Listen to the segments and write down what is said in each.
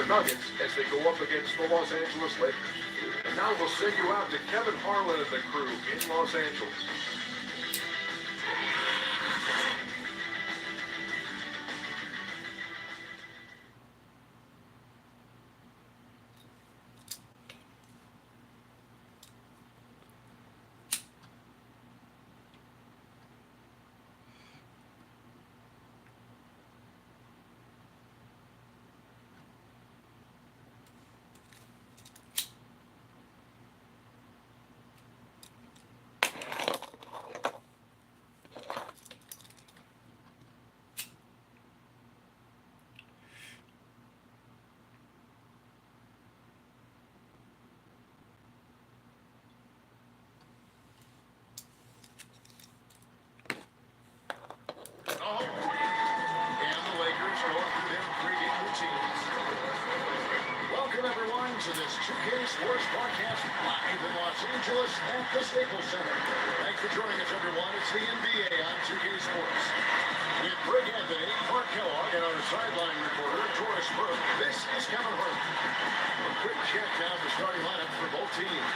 Nuggets as they go up against the Los Angeles Lakers. And now we'll send you out to Kevin Harlan and the crew in Los Angeles. To this 2K Sports Podcast live in Los Angeles at the Staples Center. Thanks for joining us, everyone. It's the NBA on 2K Sports. With Greg Anthony, Mark Kellogg, and our sideline reporter, Doris Burke, this is Kevin Harlan. A quick check now of the starting lineup for both teams.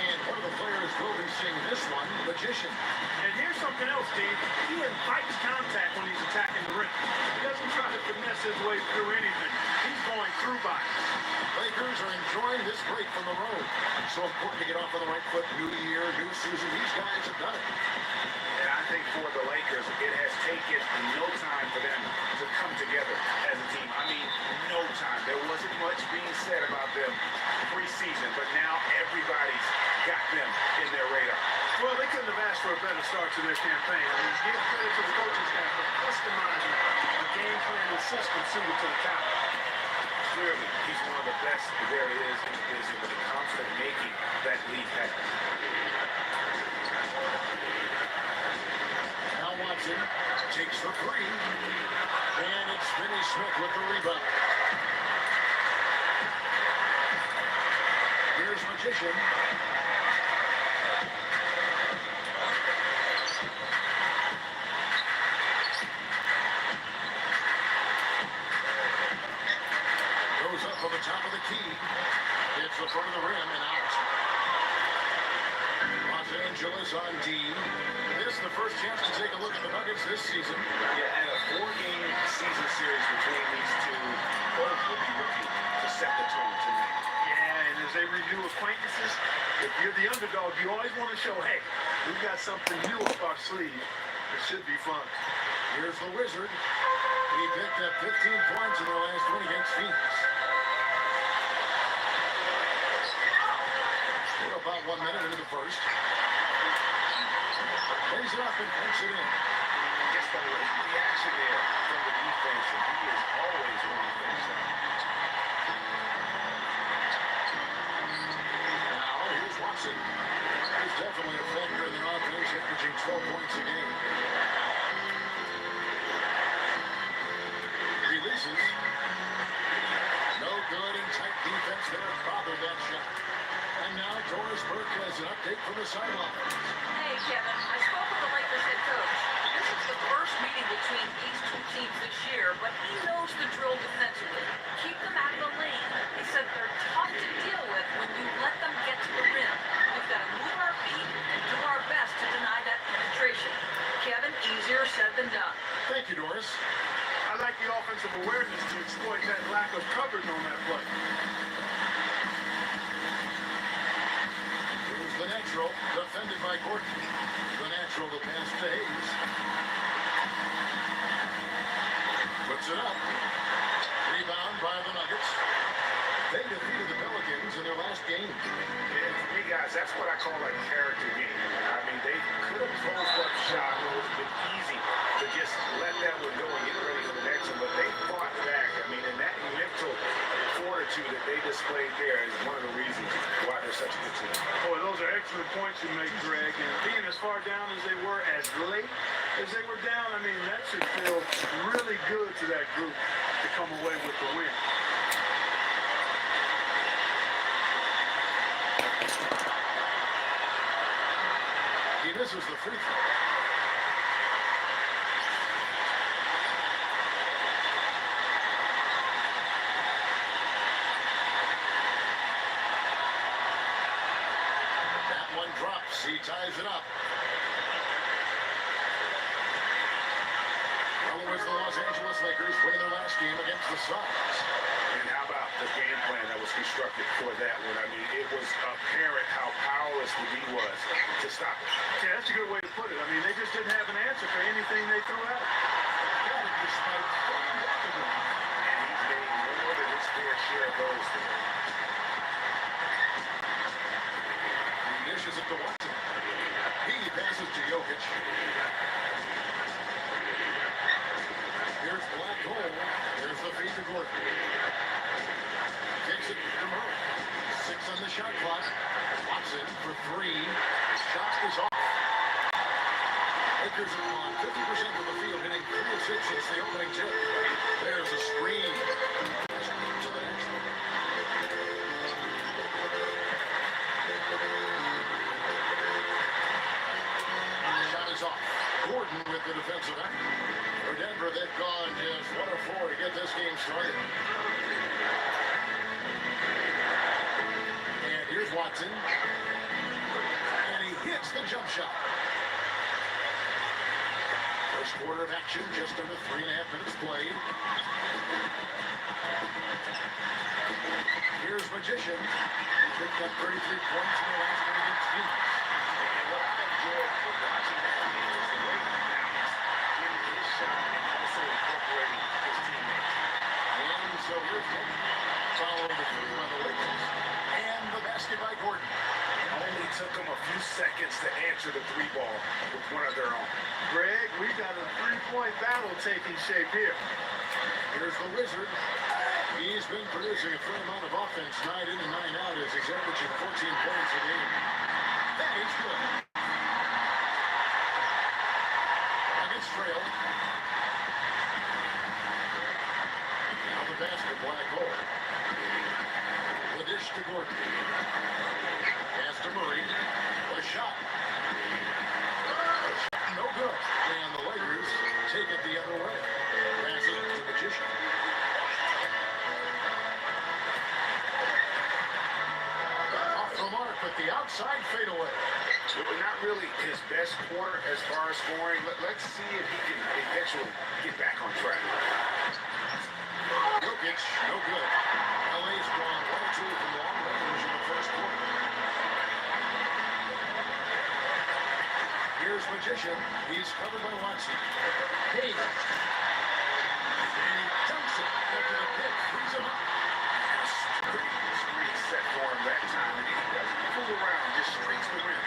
And one of the players will be seeing this one, Magician. And here's something else, Steve. He invites contact when he's attacking the rim. He doesn't try to finesse his way through anything. He's going through bodies. Lakers are enjoying this break from the road. It's so important to get off on the right foot. New year, new season. These guys have done it. And I think for the Lakers, it has taken no time for them to come together as a team. I mean, no time. There wasn't much being said about them preseason, but now everybody's got them in their radar. Well, they couldn't have asked for a better start to their campaign. I mean, give credit to the coaching staff for customizing the game plan and system suited to the talent. Clearly, he's one of the best there is in the business when it comes to making that lead happen. Now Watson takes the three, and it's Finney Smith with the rebound. Here's Magician. Goes up on the top of the key. Hits the front of the rim and out. Los Angeles on D. This is the first chance to take a look at the Nuggets this season. Yeah, and a 4-game season series between these two. Both will be looking to set the tone tonight. Yeah, and as they review acquaintances, if you're the underdog, you always want to show, hey, we've got something new up our sleeve. It should be fun. Here's the Wizard. He picked up 15 points in their last win against Phoenix. We're about 1 minute into the first. Lays it up and punts it in. Just the late reaction there from the defense, and he is always on the finish side. Now, here's Watson. He's definitely a factor in their offense, averaging 12 points a game. Releases. No good and tight defense there. Bothered that shot. And now Doris Burke has an update from the sideline. Hey, Kevin. I spoke with the Lakers head coach. This is the first meeting between these two teams this year, but he knows the drill defensively. Keep them out of the lane. He said they're tough to deal with when you let them get to the rim. We've got to move our feet and do our best to deny that penetration. Kevin, easier said than done. Thank you, Doris. I like the offensive awareness to exploit that lack of coverage on that play. Here's the natural, defended by Gordon. The natural to pass to Hayes. Puts it up. Rebound by the Nuggets. They defeated the Pelicans in their last game. And for me, guys, that's what I call a character game. I mean, they could have closed up shot. It would have been easy to just let that one go and get ready for the next one, but they fought back. I mean, and that mental fortitude that they displayed there is one of the reasons why they're such a good team. Boy, those are excellent points you make, Greg. And being as far down as they were, as late as they were down, I mean, that should feel really good to that group to come away with the win. He misses the free throw. He ties it up. Well, it was the Los Angeles Lakers winning their last game against the Suns. And how about the game plan that was constructed for that one? I mean, it was apparent how powerless the D was to stop it. Yeah, that's a good way to put it. I mean, they just didn't have an answer for anything they threw out. Got it despite throwing walking them. And he's made more than his fair share of those things. He dishes it to Watson. He passes to Jokic. Here's Black Hole. There's the feed to Gordon. Takes it to Murray. 6 on the shot clock. Watson for 3. Shot is off. Lakers are on 50% of the field, hitting 3 of 6 since the opening tip. There's a screen. To the next one. Shot is off. Gordon with the defensive effort. For Denver, they've gone just 1 of 4 to get this game started. And here's Watson. And he hits the jump shot. First quarter of action, just under 3.5 minutes played. Here's Magician. He picked up 33 points in the last one against Phoenix. And what I enjoyed was watching that game is the way he balanced getting his shot and also incorporating his teammates. And so here's him. Following the 3 by the Lakers. And the basket by Gordon. Only took them a few seconds to answer the 3 ball with one of their own. Greg, we got a 3-point battle taking shape here. Here's the Wizard. He's been producing a fair amount of offense night in and night out as he's averaging 14 points a game. That is good. Against Trail. Now the basket, Black Hole. The dish to Gordon. Pass to Murray. A shot. No good. And the Lakers take it the other way. Pass it to Magician. Off the mark with the outside fadeaway. It was not really his best quarter as far as scoring. Let's see if he can eventually get back on track. Jokic, no good. LA's gone 1-2 from long range in the first quarter. Here's Magician. He's covered by Watson. Hayes. And he dumps it after the pick. Frees him up. Screen set for him that time, and he doesn't fool around, just streaks the rim.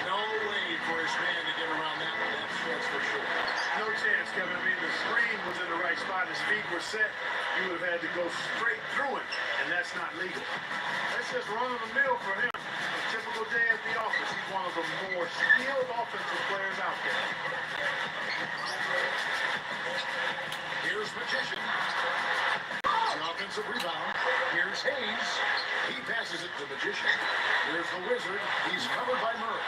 No way for his man to get around that one. That's for sure. No chance, Kevin. I mean, the screen was in the right spot. His feet were set. You would have had to go straight through it, and that's not legal. That's just run-of-the-mill for him. A typical day at the office. He's one of the more skilled offensive players out there. Here's Magician. The offensive rebound. Here's Hayes. He passes it to Magician. Here's the Wizard. He's covered by Murray.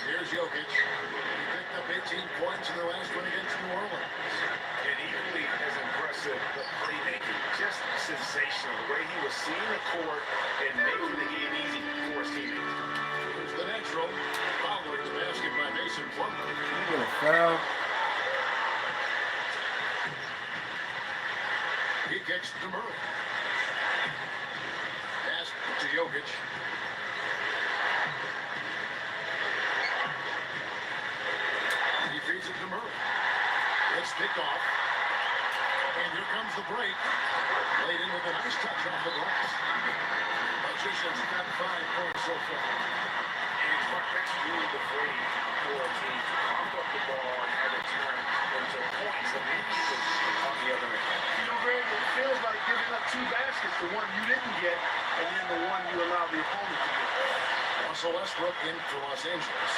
Here's Jokic. He picked up 18 points in the last one against New Orleans. And equally as impressive, the playmaking, just sensational. The way he was seeing the court and making the game easy for his teammates. Here's the natural. Following the basket by Mason Plumlee. You a foul? He kicks to Murray. Pass to Jokic. He feeds it to Murray. It's picked off. And here comes the break. Laid in with a nice touch off the glass. Magician's got 5 points so far. And that's really the way for a team to pump up the ball and have it turn into points immediately on the other end. You know, Greg, it feels like giving up 2 baskets, the one you didn't get, and then the one you allowed the opponent to get. Russell Westbrook in for Los Angeles.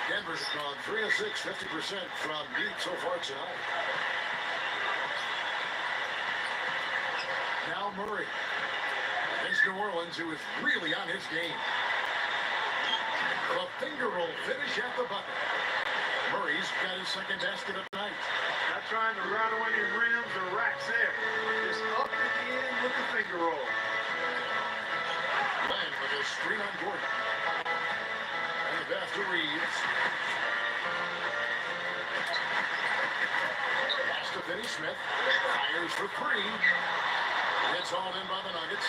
Denver's gone 3 of 6, 50% from deep so far tonight. Now Murray against New Orleans, who is really on his game. The finger roll finish at the bucket. Murray's got his second basket of the night. Not trying to rattle any rims or racks there. Just up and in with the finger roll. Lang with a screen on Gordon. And the pass to Reeves. Pass to Finney Smith. Fires for three. It's all in by the Nuggets.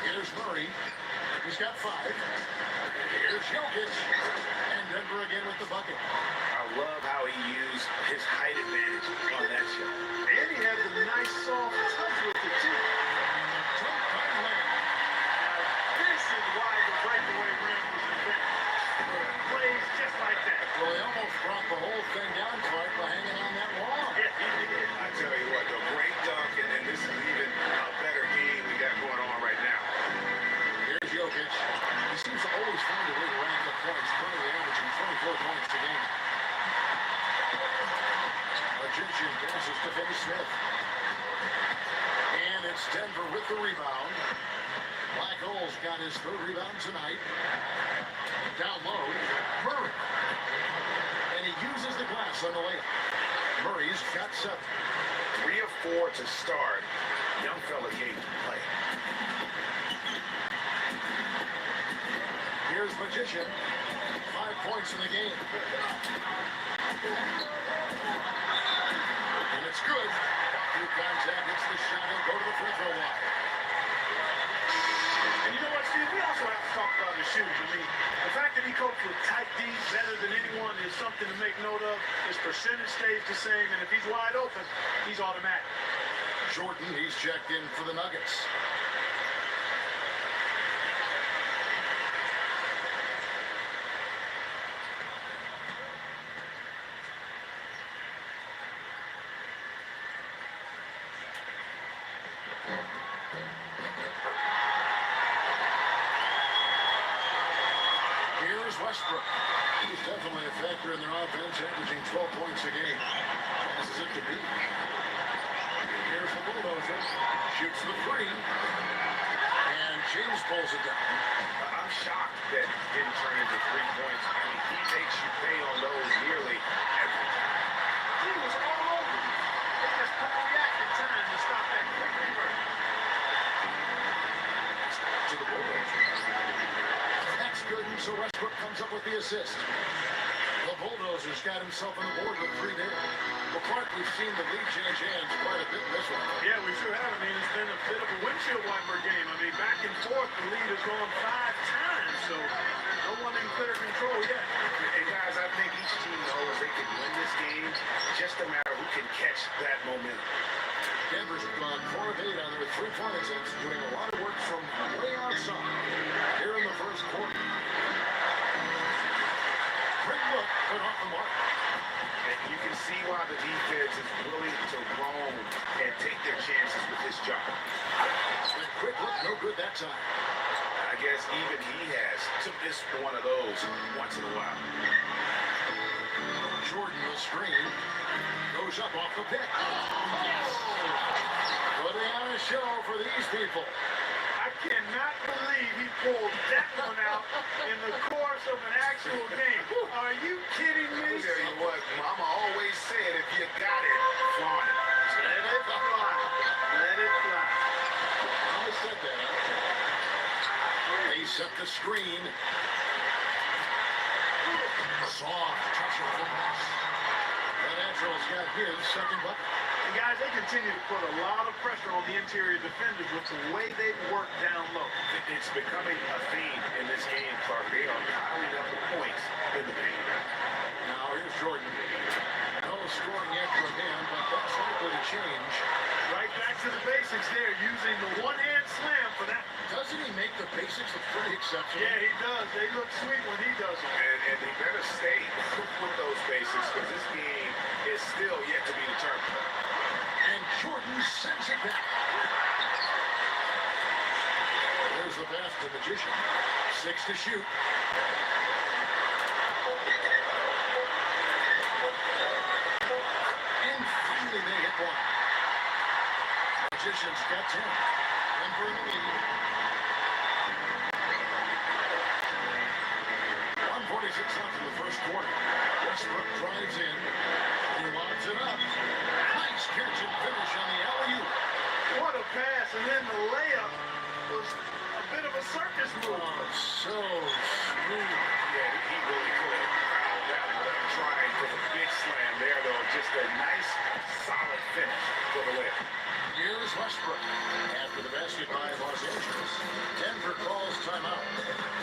Here's Murray. He's got 5. Here's Jokic. And Denver again with the bucket. I love how he used his height advantage on that shot. And he has a nice soft touch with it too. Took by Lang. Now, this is why the breakaway rim was invented. Plays just like that. Well, he almost brought the whole thing down, Clark, by hanging on that wall. Yeah, he did. I tell you what, the great dunk, and then this is even a better game we got going on right now. Here's Jokic. He seems to always find a way to rank up points, currently averaging 24 points a game. Magician passes to Finney Smith. And it's Denver with the rebound. Black Hole's got his 3rd rebound tonight. Down low, Murray. And he uses the glass on the layup. Murray's got 7. 3 of 4 to start. Young fella came to play. Here's Magician. 5 points in the game. And it's good. Through contact, hits the shot. He'll go to the free throw line. And you know what, Steve? We also have to talk about his shoes. I mean, the fact that he copes with tight D better than anyone is something to make note of. His percentage stays the same, and if he's wide open, he's automatic. Jordan, he's checked in for the Nuggets. Here's Westbrook. He's definitely a factor in their offense, averaging 12 points a game. Passes it to B. Here's the bulldozer. Shoots the 3. And James pulls it down. I'm shocked that it didn't turn into 3 points. I mean, he makes you pay on those nearly every time. He was all over. They just put the react in time to stop that quick reverse. To the bulldozer. That's good, and so Westbrook comes up with the assist. The bulldozer's got himself on the board with 3 there. Well, Clark, we've seen the lead change hands quite a bit in this one. Yeah, we sure have. I mean, it's been a bit of a windshield wiper game. I mean, back and forth, the lead has gone 5 times, so no one in clear control yet. And guys, I think each team knows they can win this game. Just a matter who can catch that momentum. Denver's gone 4 of 8 on their 3-point attempts, doing a lot of work from way outside here in the first quarter. Great look, but off the mark. And you can see why the defense is willing to roam and take their chances with this jump. And quick look, no good that time. I guess even he has to miss one of those once in a while. Jordan will screen. Goes up off the pick. Yes! Putting on a show for these people. I cannot believe he pulled that one out in the course of an actual game. Are you kidding me? I tell you what, Mama always said if you got it, flaunt it. Let it fly. Let it fly. I said that. They set the screen. Soft touch of the pass. The Naturals got his second bucket. And guys, they continue to put a lot of pressure on the interior defenders with the way they work down low. It's becoming a theme in this game, Clark. They are piling up the points in the paint. Now here's Jordan. No scoring yet from him, but that's likely to change. Right back to the basics there, using the one-hand slam for that. Doesn't he make the basics look pretty exceptional? Yeah, he does. They look sweet when he does them. And they better stay with those basics because this game is still yet to be determined. And Jordan sends it back. There's the pass to Magician. 6 to shoot. And finally they hit one. Magician's got 10. Denver in the lead. left in the first quarter. Westbrook drives in. He lobs it up. Nice catch and finish on the alley-oop. What a pass, and then the layup was a bit of a circus move. Oh, so smooth. Yeah, he really could have fouled that without trying for the big slam there, though. Just a nice, solid finish for the layup. Here's Westbrook. After the basket by Los Angeles, Denver calls timeout.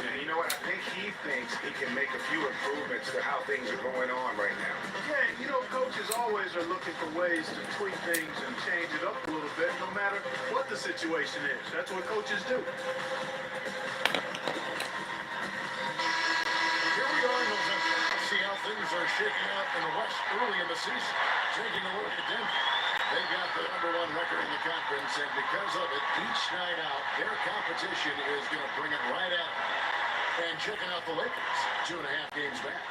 And you know what? I think he thinks he can make a few improvements to how things are going on right now. Yeah, you know, coaches always are looking for ways to tweak things and change it up a little bit, no matter what the situation is. That's what coaches do. Here we are in November. Let's see how things are shaking out in the West early in the season. Taking a look at Denver. They got the #1 record in the conference, and because of it, each night out, their competition is going to bring it right at them. And checking out the Lakers, 2.5 games back.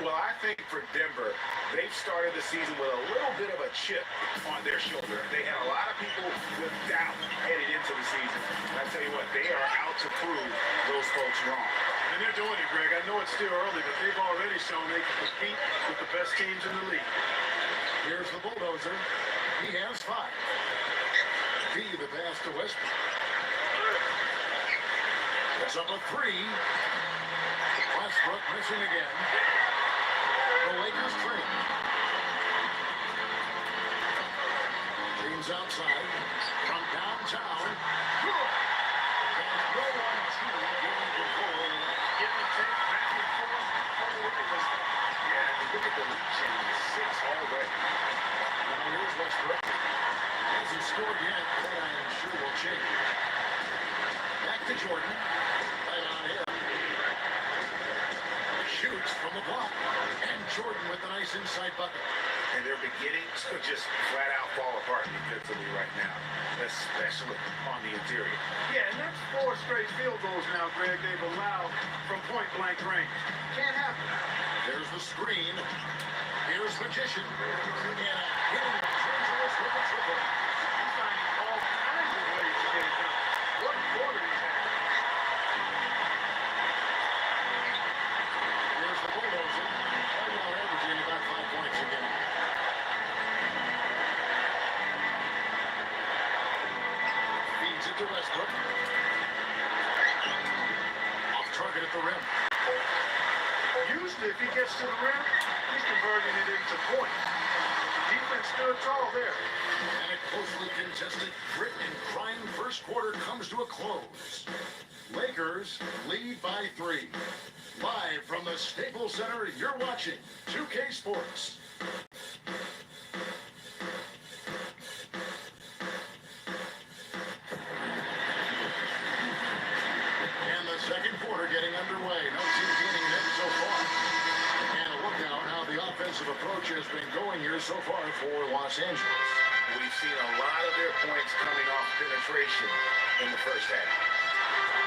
Well, I think for Denver, they've started the season with a little bit of a chip on their shoulder. They had a lot of people with doubt headed into the season. And I tell you what, they are out to prove those folks wrong. And they're doing it, Greg. I know it's still early, but they've already shown they can compete with the best teams in the league. Here's the bulldozer. He has 5. B, the pass to Westbrook. That's up a 3. Westbrook missing again. The Lakers train. James outside from downtown. Good. And no one truly getting the goal. Give and take, back and forth. Oh, look at this stuff. Yeah, and look at the lead change. 6 already. Now here's Westbrook. Hasn't scored yet, but I'm sure will change. Back to Jordan. Right on him. Shoots from the block. And Jordan with a nice inside bucket. And they're beginning to just flat out fall apart defensively right now, especially on the interior. Yeah, and that's 4 straight field goals now, Greg, they've allowed from point-blank range. Can't happen. There's the screen. Here's Magician. And a hitting Los Angeles with a triple. He's finding all kinds of ways to get it done. What quarter he's had. Here's the bulldozer. Right now averaging about 5 points a game. Feeds it to Westbrook. Off target at the rim. Usually, if he gets to the rim, he's converting it into points. Defense stood tall there. And a closely contested grit and grind first quarter comes to a close. Lakers lead by 3. Live from the Staples Center, you're watching 2K Sports. And the second quarter getting underway. No team getting hit so far. And a look now at how the offensive approach has been going here so far for Los Angeles. We've seen a lot of their points coming off penetration in the first half.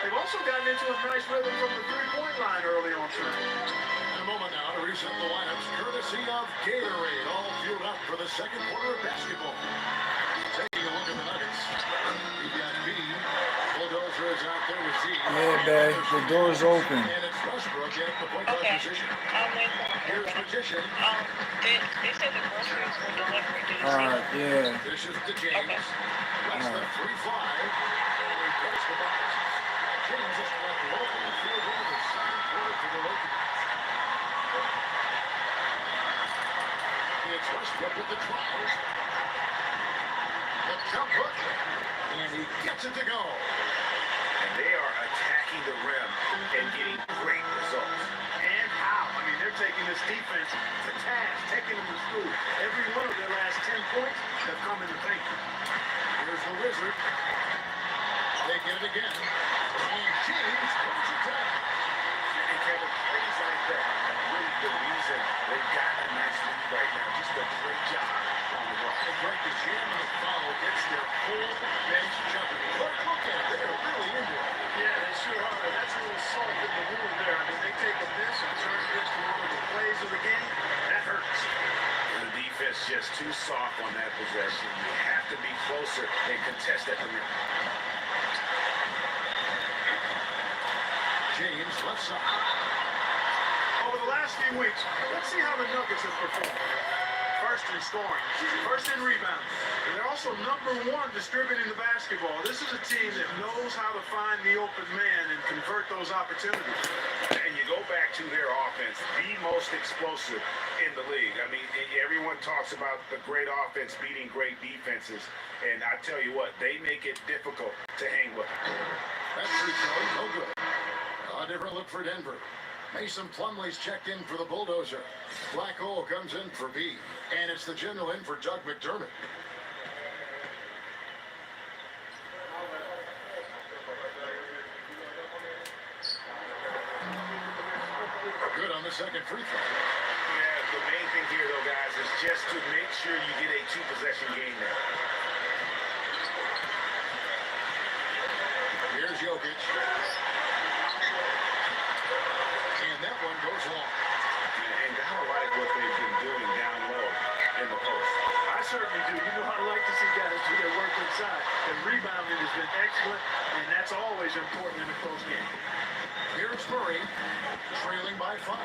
They've also gotten into a nice rhythm from the three-point line early on tonight. In a moment now to reset the lineups courtesy of Gatorade. All fueled up for the second quarter of basketball. Taking a look at the Nuggets. We've got B. Bulldozer is out there with Z. Yeah, babe, the door's open. And it's Westbrook in the point guard Okay. position. I'll wait for it. Here's Magician. They said the groceries were delivered to the Alright, yeah. This is to James. Okay. That's the 3-5. And he cuts the box. James just left open the field goal the second quarter for the Lakers. It's Westbrook with the drive. The jump hook. And he gets it to go. And they are attacking the rim and getting great results. And how? I mean, they're taking this defense to task, taking them to school. Every one of their last 10 points have come in the paint. Here's the Wizard. They get it again. And James brings it down. And Kevin, plays like that are really the reason they've gotten a nice lead right now. Just a great job on the ball. And Greg, the jam and the foul gets their full bench jumping. Look at it. They're really into it. Yeah, they sure are. That's a little salt in the wound there. I mean, they take a miss and turn this to one of the plays of the game. That hurts. And the defense just too soft on that possession. You have to be closer and contest at the rim. James left side. Oh, the last few weeks, let's see how the Nuggets have performed. First in scoring, first in rebounds. And they're also number one distributing the basketball. This is a team that knows how to find the open man and convert those opportunities. And you go back to their offense, the most explosive in the league. I mean, everyone talks about the great offense beating great defenses. And I tell you what, they make it difficult to hang with. That free throw, no good. A different look for Denver. Mason Plumlee's checked in for the Bulldozer. Black Hole comes in for B. And it's the general in for Doug McDermott. Good on the second free throw. Yeah, the main thing here, though, guys, is just to make sure you get a two-possession game there. Here's Jokic. And that one goes long. And I like what they've been doing down low in the post. I certainly do. You know, I like to see guys do their work inside. And rebounding has been excellent, and that's always important in a close game. Here's Murray, trailing by 5.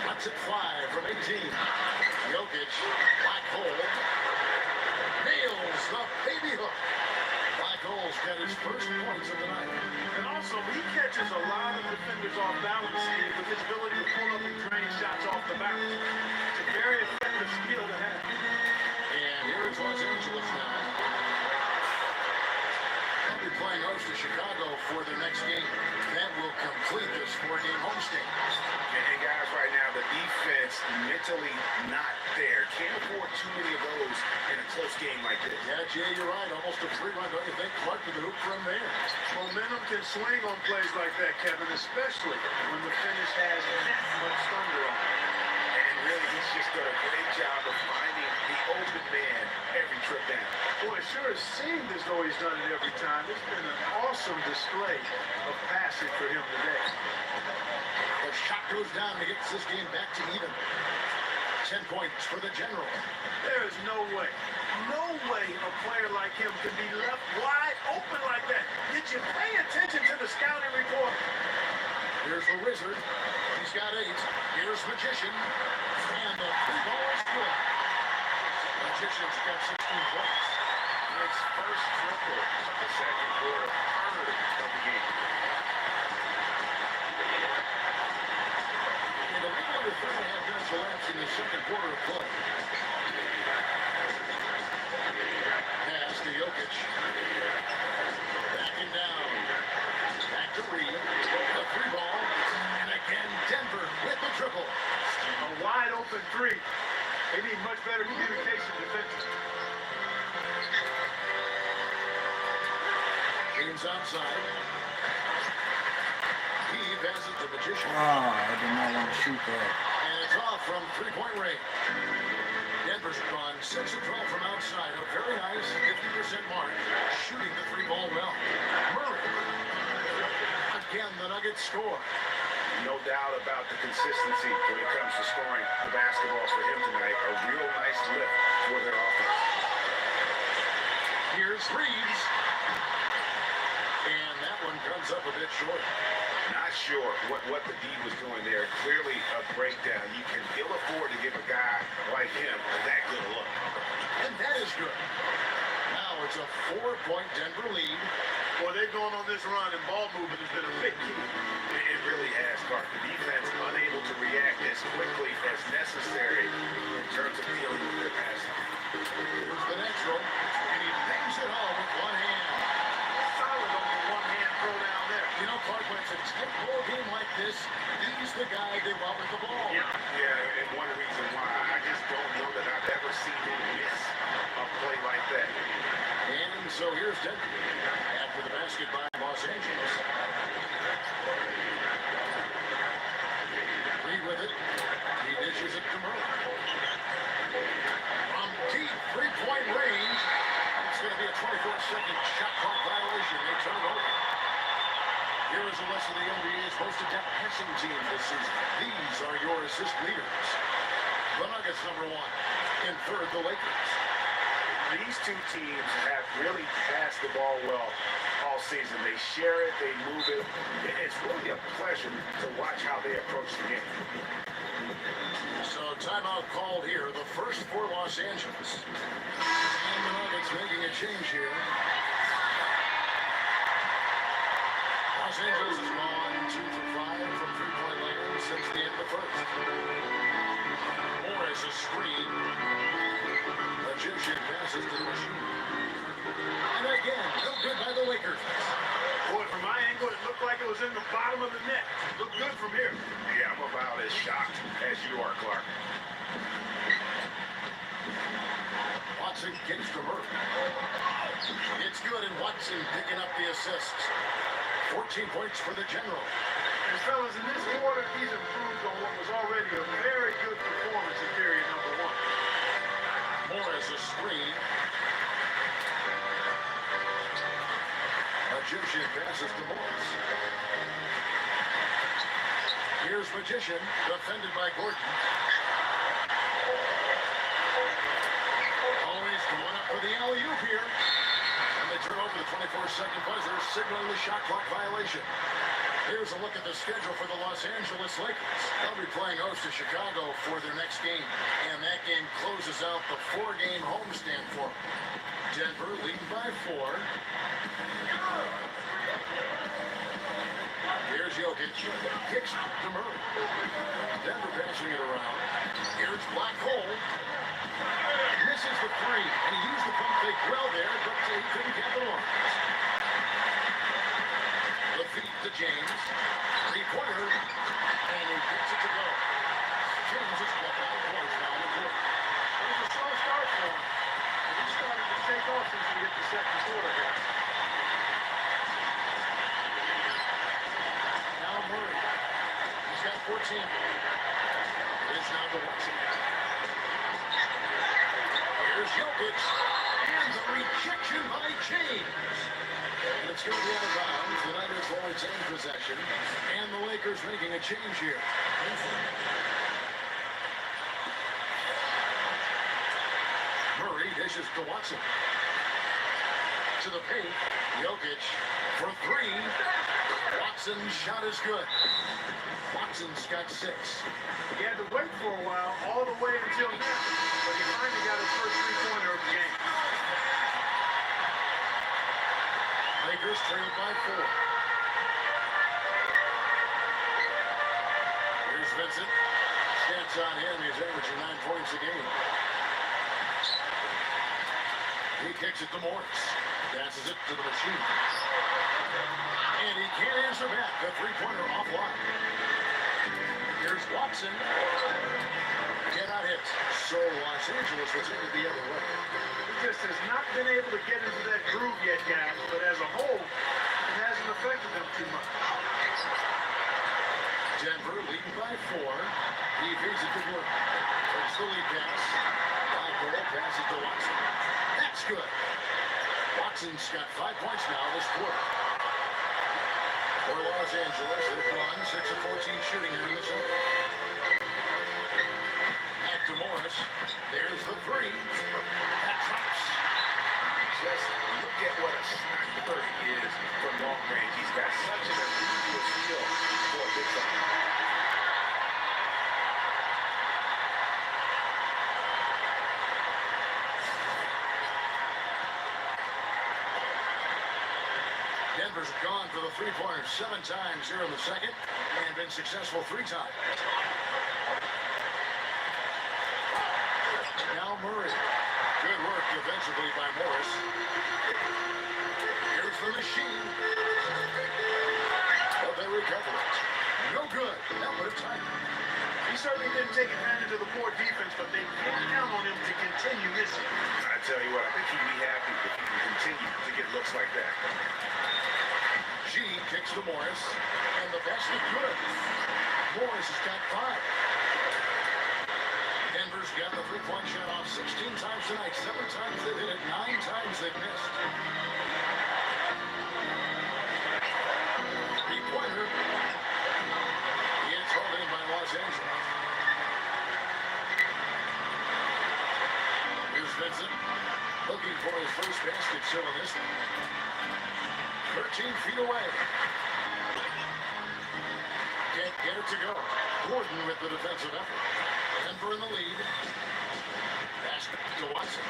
Lets it fly from 18. Jokic, Black Hole, nails the baby hook. Black Hole's got his first points of the night. And also, he catches a lot of defenders off balance with his ability to pull up and drain shots off the bounce. It's a very effective skill to have. And here is Los Angeles now. They'll be playing host to Chicago for their next game. That will complete this 4-game homestand. And guys, right now, the defense mentally not there. Can't afford too many of those in a close game like this. Yeah, Jay, you're right. Almost a 3-run. Don't you think? Clark to the hoop from there. Momentum can swing on plays like that, Kevin, especially when the finish has that much thunder on it. And really, he's just done a great job of finding the open man every trip down. Boy, it sure has seemed as though he's done it every time. It's been an awesome display of passing for him today. The shot goes down and gets this game back to even. 10 points for the General. There is no way a player like him can be left wide open like that. Did you pay attention to the scouting report? Here's the Wizard. He's got 8. Here's Magician. And the 3-ball is good. Magician's got 16 points. His first triple of the second quarter, third of the game. And a little under 3.5 minutes elapsed in the second quarter of play. Pass to Jokic. Backing down. Back to Reed. The 3-ball. And again, Denver with the triple. A wide open 3. They need much better communication defensively. James outside. He passes the Magician. I did not want to shoot that. And it's off from 3-point range. Denver's gone 6 of 12 from outside. A very nice 50% mark. Shooting the 3-ball well. Murray. Again, the Nuggets score. No doubt about the consistency when it comes to scoring the basketballs for him tonight. A real nice lift for their offense. Here's Reeves. And that one comes up a bit short. Not sure what the D was doing there. Clearly a breakdown. You can ill afford to give a guy like him that good a look. And that is good. Now it's a 4-point Denver lead. Boy, they've gone on this run, and ball movement has been a big key. It really has, Clark. The defense unable to react as quickly as necessary in terms of dealing with their passing. Here's the next row. And he bangs it home with one hand. Solid on the one-hand throw down there. You know, Clark, when it's a tight ball game like this, he's the guy they want with the ball. Yeah, and one reason why I just don't know that I've ever seen him miss a play like that. And so here's Denver after the basket by Los Angeles. Reed with it. He dishes it to Murray. From deep 3-point range. It's going to be a 24-second shot clock violation. They turn it over. Here is the rest of the NBA's most adept passing team this season. These are your assist leaders. The Nuggets #1. In third, the Lakers. These two teams have really passed the ball well all season. They share it, they move it. It's really a pleasure to watch how they approach the game. timeout called here, the first for Los Angeles. And the Nuggets making a change here. Los Angeles has gone 2 for 5 from three-point land since the end of the first. Morris a screen. Egyptian passes to the machine. And again, no good by the Lakers. Boy, from my angle, it looked like it was in the bottom of the net. Looked good from here. Yeah, I'm about as shocked as you are, Clark. Watson gets to Murray. It's good, and Watson picking up the assists. 14 points for the General. And fellas, in this quarter, he's improved on what was already a very good performance in period number 1. Morris a screen. Magician passes to Morris. Here's Magician, defended by Gordon. Always going up for the alley-oop here. And they turn over the 24-second buzzer, signaling the shot clock violation. Here's a look at the schedule for the Los Angeles Lakers. They'll be playing host to Chicago for their next game. And that game closes out the 4-game homestand for them. Denver leading by 4. Here's Jokic. Kicks to Murray. Denver passing it around. Here's Black Hole. Misses the 3. And he used the pump fake well there, but he couldn't capitalize. The feed to James. 3-pointer. And he gets it to go. James has got 5 points now in the quarter. It was a slow start for him. But he started to take off since we hit the second quarter here. Now Murray. He's got 14. It's now to Watson. Here's Jokic. And the rejection by James. And it's going to be out of bounds. The Niners will retain possession. And the Lakers making a change here. Murray dishes to Watson. To the paint. Jokic for 3. Watson's shot is good. Watson's got 6. He had to wait for a while, all the way until now, but he finally got his first 3-pointer of the game. Lakers trail by 4. Here's Vincent. Stance on him. He's averaging 9 points a game. He kicks it to Morris. Passes it to the machine. And he can't answer back. The 3-pointer offline. Here's Watson. Cannot hit. So Los Angeles will take it the other way. He just has not been able to get into that groove yet, guys, but as a whole, it hasn't affected them too much. Denver leading by 4. He feeds it to Gordon. Takes the lead pass. Black Hole passes to Watson. That's good. Watson's got 5 points now this quarter. For Los Angeles, they've gone 6 of 14 shooting here in the zone. Back to Morris. There's the 3. That drops. Just look at what a sniper he is from long range. He's got such an unusual skill for a big guy. Denver's gone for the 3-pointer 7 times here in the second and been successful 3 times. Now Murray. Good work defensively by Morris. Here's the machine. But they recover it. No good. That would have tied. He certainly didn't take advantage of the poor defense, but they can't count on him to continue missing. I tell you what, I think he'd be happy if he can continue to get looks like that. G kicks to Morris, and the basket good. Morris has got 5. Denver's got the 3-point shot off 16 times tonight. 7 times they've hit it, 9 times they've missed. 3-pointer. He gets hauled in by Los Angeles. Here's Vincent, looking for his first basket still in this one. 13 feet away. Can't get it to go. Gordon with the defensive effort. Denver in the lead. Pass to Watson.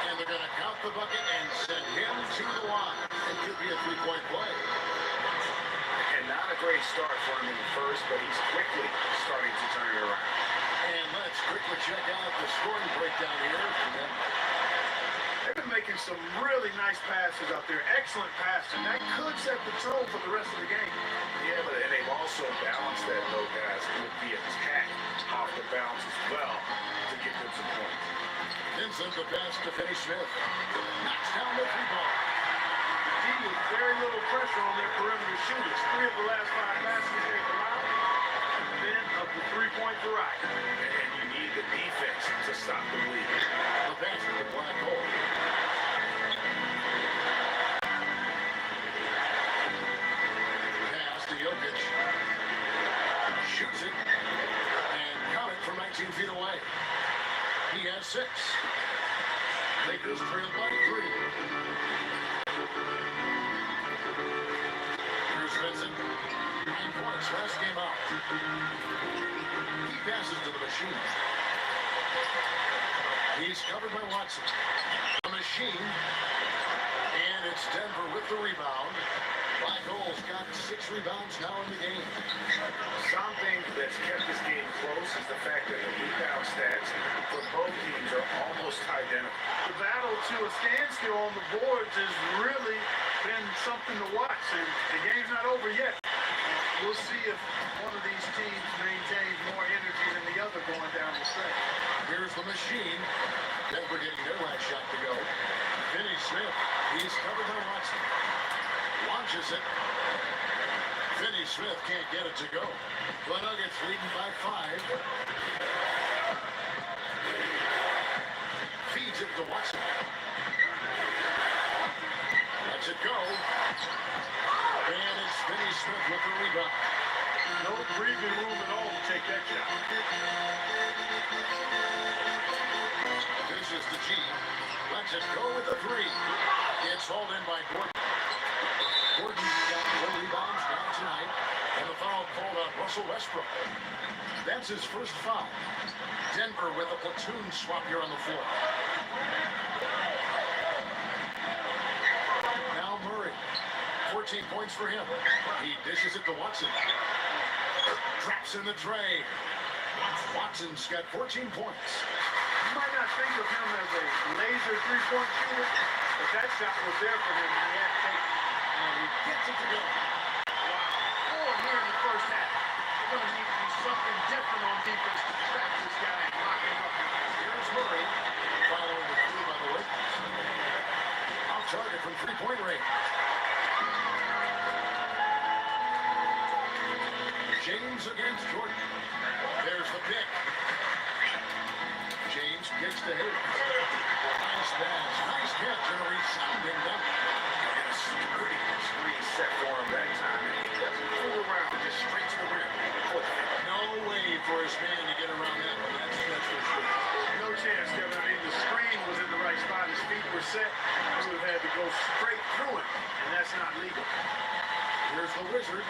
And they're going to count the bucket and send him to the line. It could be a three-point play. And not a great start for him in the first, but he's quickly starting to turn it around. And let's quickly check out the scoring breakdown here from them. They've been making some really nice passes out there. Excellent passes. That could set the tone for the rest of the game. Yeah, but and they've also balanced that, though, guys, with the attack off the bounce as well to get them some points. Vincent the best to Finney Smith. Knocks down the three ball. D with very little pressure on their perimeter shooters. 3 of the last 5 passes they've allowed have been of the three-point variety. And you need the defense to stop the lead. The pass to the black hole. Pass to Jokic. Shoots it. And count it from 19 feet away. He has 6. Lakers trail by 3. Here's Vincent. 9 points last game out. He passes to the machine. He's covered by Watson. The machine. And it's Denver with the rebound. Black Hole's got 6 rebounds now in the game. Something that's kept this game close is the fact that the rebound stats for both teams are almost identical. The battle to a standstill on the boards has really been something to watch, and the game's not over yet. We'll see if one of these teams maintains more energy than the other going down the stretch. Here's the machine. Denver getting their last shot to go. Finney Smith. He's covered by Watson. Launches it. Finney Smith can't get it to go. The Nuggets leading by 5. Feeds it to Watson. Lets it go. And it's Finney Smith with the rebound. No breathing room at all to take that shot. This is the G. Lets it go with the 3. It's hauled in by Gordon. Gordon's got 4 rebounds now tonight. And the foul called on Russell Westbrook. That's his first foul. Denver with a platoon swap here on the floor. Now Murray. 14 points for him. He dishes it to Watson. Drops in the tray. Watson's got 14 points. You might not think of him as a laser three-point shooter, but that shot was there for him, and he had to take it. And he gets it to go. Wow. 4 here in the first half. They're going to need to do something different on defense to trap this guy and lock him up. Here's Murray. Following the 3 by the Lakers. Off target from three-point range. James against Jordan. There's the pick. James kicks to Hayes. Nice pass. Nice catch and a resounding dunk. And a screen set for him that time. And he doesn't fool around, just straight to the rim. No way for his man to get around that one. That's for sure. No chance, Kevin. I mean, the screen was in the right spot. His feet were set. He would have had to go straight through it, and that's not legal. Here's the Wizard.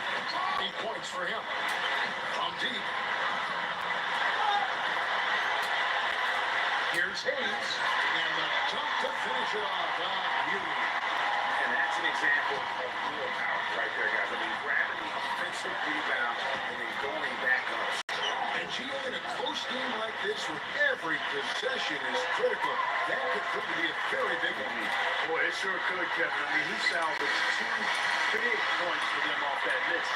8 points for him. From deep. Here's Hayes. And the dunk to finish it off. Beauty. And that's an example of real power right there, guys. I mean, grabbing the offensive rebound and then going back up. And Gio, in a close game like this, where every possession is critical, that could prove to be a very big one. Boy, it sure could, Kevin. I mean, he salvaged 2 big points for them off that miss.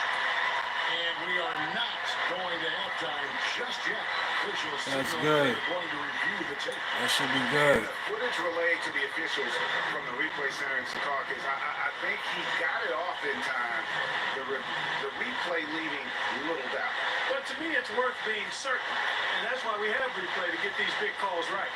And we are not going to halftime just yet. Officials That's signal good. they're going to review the tape. That should be good. Footage relayed to the officials from the replay center in Secaucus. I think he got it off in time. The replay leaving little doubt. But to me, it's worth being certain. And that's why we have replay, to get these big calls right.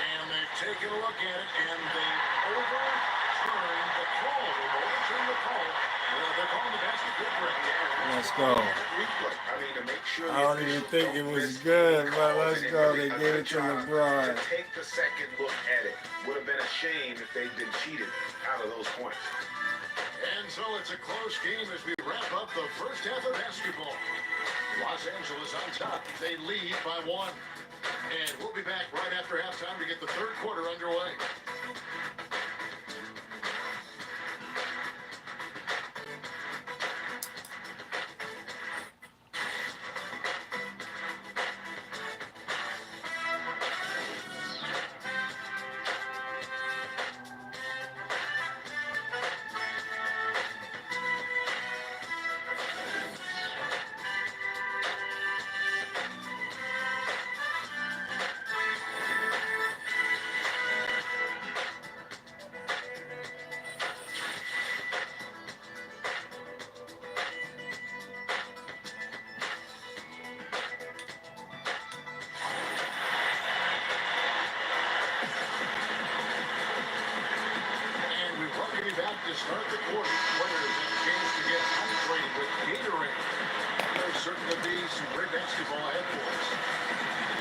And they've taken a look at it, and they overturned the call. They've overturned the call. They're calling the basket good break. Yes, Let's go. Replay. I mean, to make sure I don't even think it was good, but let's go. They gave it to LeBron. To take the second look at it would have been a shame if they'd been cheated out of those points. And so it's a close game as we wrap up the first half of basketball. Los Angeles on top. They lead by 1. And we'll be back right after halftime to get the third quarter underway. To start the quarter, players have a chance to get hydrated with Gatorade. There's certain to be some great basketball ahead for us.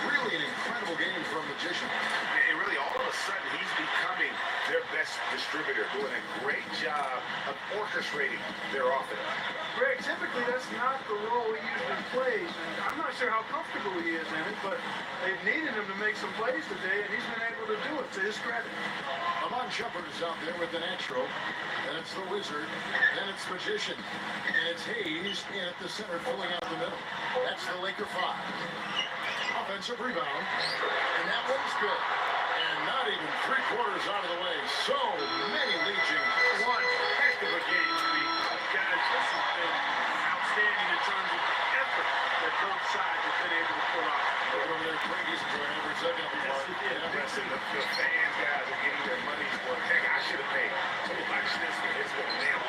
Really an incredible game from Magician. And really, all of a sudden, he's becoming their best distributor, doing a great job of orchestrating their offense. Greg, typically that's not the role he usually plays, and I'm not sure how comfortable he is in it, but they've needed him to make some plays today, and he's been able to do it, to his credit. Amon Shumpert is out there with the natural. Then it's the Wizard. Then it's Magician. And it's Hayes in at the center, filling out the middle. That's the Laker 5. Offensive rebound. And that one's good. And not even 3/4 out of the way. So many legions. One heck of a game. Guys, this has been outstanding in terms of the effort that both sides have been able to pull out. Look over there, Craig, he's enjoying every second. Yes, he did. Listen, the fans, guys, are getting their money's worth. Heck, I should have paid $25 cents for this one. Damn.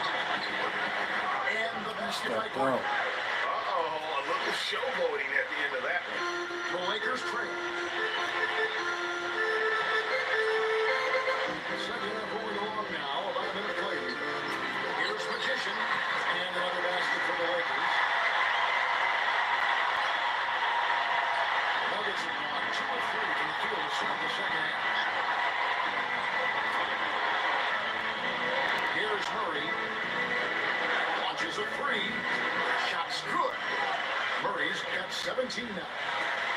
And the Beastie Boy. Bro. Uh-oh, a little showboating at the end of that one. The Lakers trail. Second half going along now, about a minute later. Here's Magician, and another basket for the Lakers. Nuggets have gone 2 of 3 from the field to start the second half. Here's Murray. Launches a 3. Shot's good. Murray's got 17 now.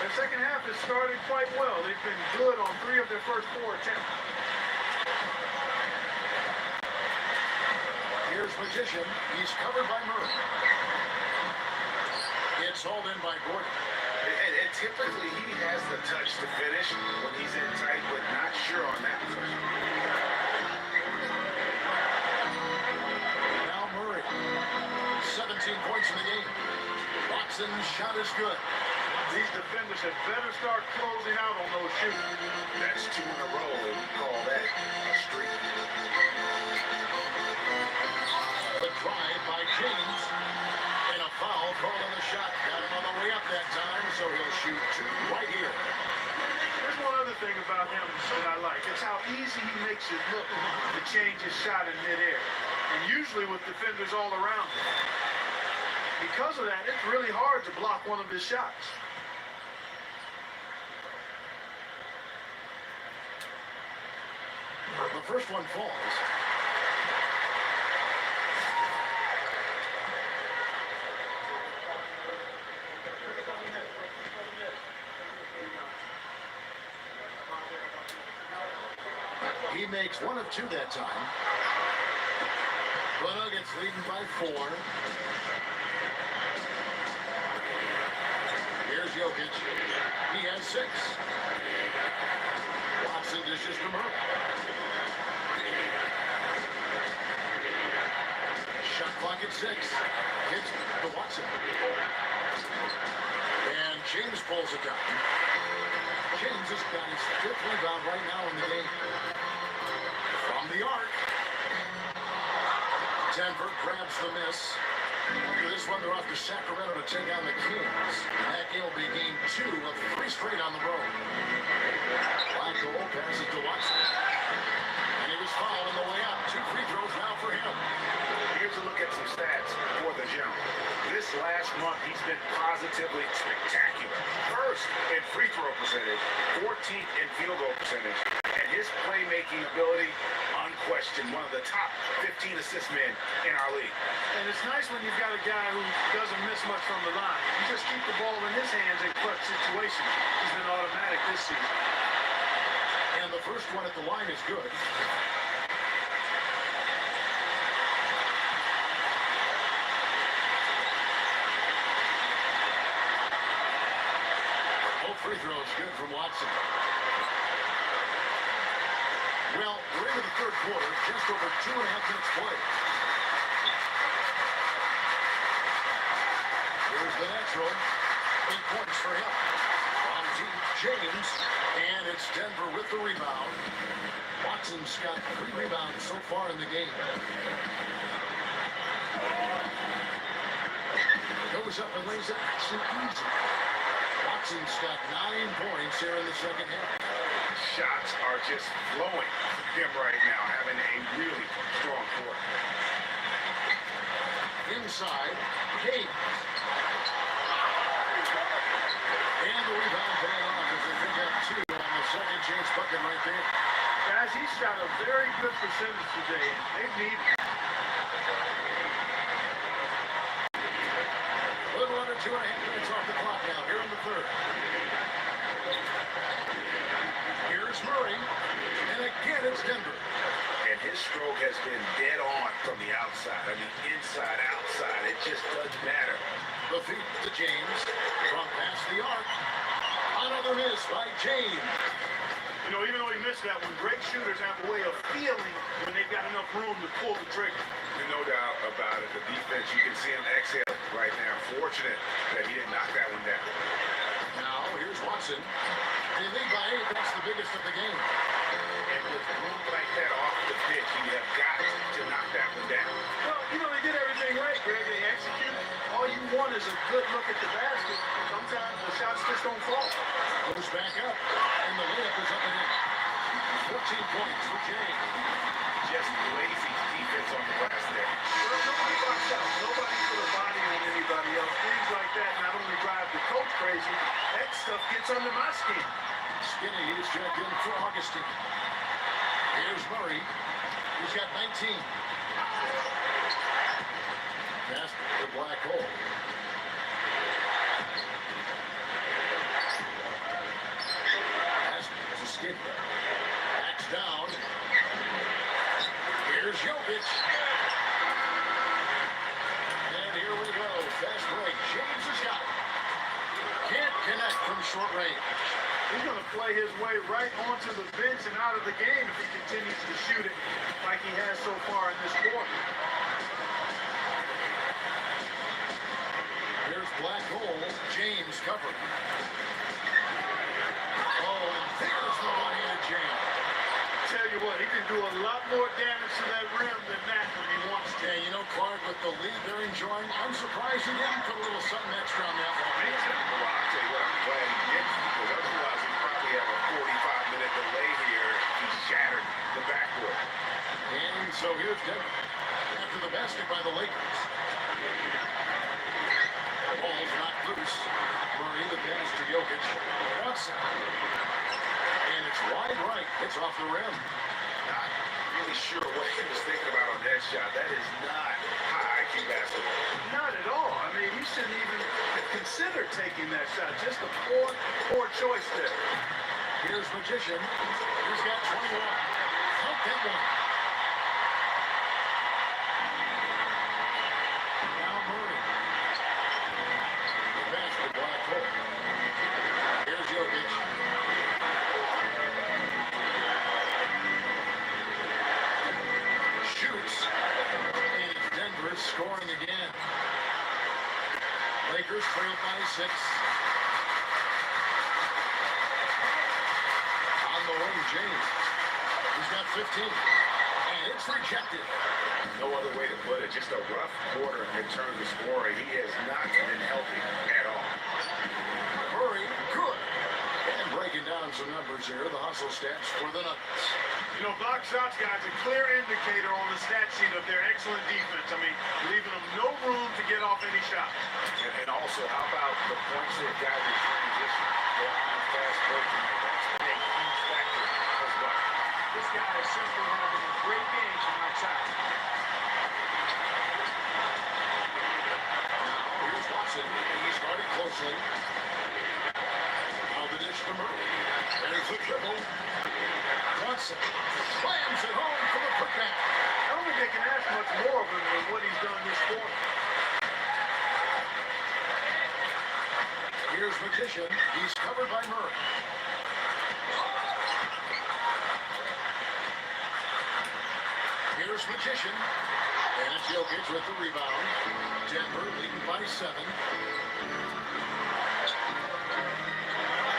The second half has started quite well. They've been good on 3 of their first 4 attempts. Here's Magician. He's covered by Murray. It's hauled in by Gordon. And typically, he has the touch to finish when he's in tight, but not sure on that one. Now Murray. 17 points in the game. Watson's shot is good. These defenders had better start closing out on those shoots. That's 2 in a row, and we call that a streak. The drive by James. And a foul called on the shot. Got him on the way up that time, so he'll shoot 2 right here. There's one other thing about him that I like. It's how easy he makes it look to change his shot in midair. And usually with defenders all around him. Because of that, it's really hard to block one of his shots. The first one falls. He makes 1 of 2 that time. The Nuggets leading by 4. Here's Jokic. He has 6. Watson dishes to Murray. Shot clock at 6. Hits to Watson. And James pulls it down. James has got his 5th rebound right now in the game. From the arc. Denver grabs the miss. After this one, they're off to Sacramento to take on the Kings. And that game will be game 2 of 3 straight on the road. Flacco passes to Watson. And he was fouled on the way up. 2 free throws now for him. Here's a look at some stats for the General. This last month, he's been positively spectacular. First in free throw percentage, 14th in field goal percentage, and his playmaking ability, unquestioned, one of the top 15 assist men in our league. And it's nice when you've got a guy who doesn't miss much from the line. You just keep the ball in his hands in clutch situations. He's been automatic this season. And the first one at the line is good. Both free throws good from Watson. Well, we're into the third quarter, just over 2.5 minutes played. Here's the natural. 8 points for him. From deep, James, and it's Denver with the rebound. Watson's got 3 rebounds so far in the game. Goes up and lays it nice and easy. Watson's got 9 points here in the second half. Shots are just flowing for him right now, having a really strong quarter. Inside, Gabe. And the rebound paying off as they pick up 2 on the second chance bucket right there. Guys, he shot a very good percentage today. They need it. A little under 2.5 minutes off the clock now, here in the third. Here's Murray, and again it's Denver. And his stroke has been dead on from the outside. I mean, inside, outside, it just doesn't matter. The feed to James, from past the arc. Another miss by James. You know, even though he missed that one, great shooters have a way of feeling when they've got enough room to pull the trigger. No doubt about it. The defense, you can see him exhale right now. Fortunate that he didn't knock that one down. Now, here's Watson. They lead by 8, that's the biggest of the game. And with room like that off the pitch, you have got to knock that one down. Well, you know, they did everything right, Greg. They executed. All you want is a good look at the basket. Sometimes the shots just don't fall. Goes back up, and the layup is up and in. 14 points for James. Just lazy defense on the glass there. Well, nobody boxed out. Nobody put a body on anybody else. Things like that not only drive the coach crazy, that stuff gets under my skin. Skinny is checked in for Augustine. Here's Murray. He's got 19. Pass the black hole. Pass to Skinny. Backs down. Here's Jokic. And here we go. Fast break. James has got it. Can't connect from short range. He's going to play his way right onto the bench and out of the game if he continues to shoot it like he has so far in this quarter. Here's black hole. James covered. Oh, and there's the one-handed James. Tell you what, he can do a lot more damage to that rim than that when he wants to. Yeah, you know, Clark, with the lead they're enjoying, I'm surprised he didn't put a little something extra on that one. Me too. Well, I'll tell you what, I'm glad he didn't, because otherwise he'd probably have a 45-minute delay here if he shattered the backboard. And so here's Denver. After the basket by the Lakers. Ball's not loose. Murray, the pass to Jokic. Watson. And it's wide right. It's off the rim. Not really sure what he was thinking about on that shot. That is not high IQ basketball. Not at all. I mean, he shouldn't even have considered taking that shot. Just a poor choice there. Here's Magician. He's got 21. Count that one. Now Murray. The pass to black hole. Here's Jokic. Shoots. And it's Denver scoring again. Lakers trail by 6. On the wing, James. He's got 15. And it's rejected. No other way to put it. Just a rough quarter in terms of scoring. He has not been healthy at all. Murray, good. And breaking down some numbers here. The hustle stats for the Nuggets. You know, block shots, guys, a clear indicator on the stat sheet of their excellent defense. I mean, leaving them no room to get off any shot. And also, how about the points they've got in transition? They're on fast break tonight. That's been a huge factor as well. This guy is simply having a great game tonight, Shot. Now, here's Watson. He's guarded closely. Now the dish to Murray. There's the dribble. Watson slams it home for the putback. I don't think they can ask much more of him than what he's done this quarter. Here's Magician. He's covered by Murray. Here's Magician. And it's Jokic with the rebound. Denver leading by 7.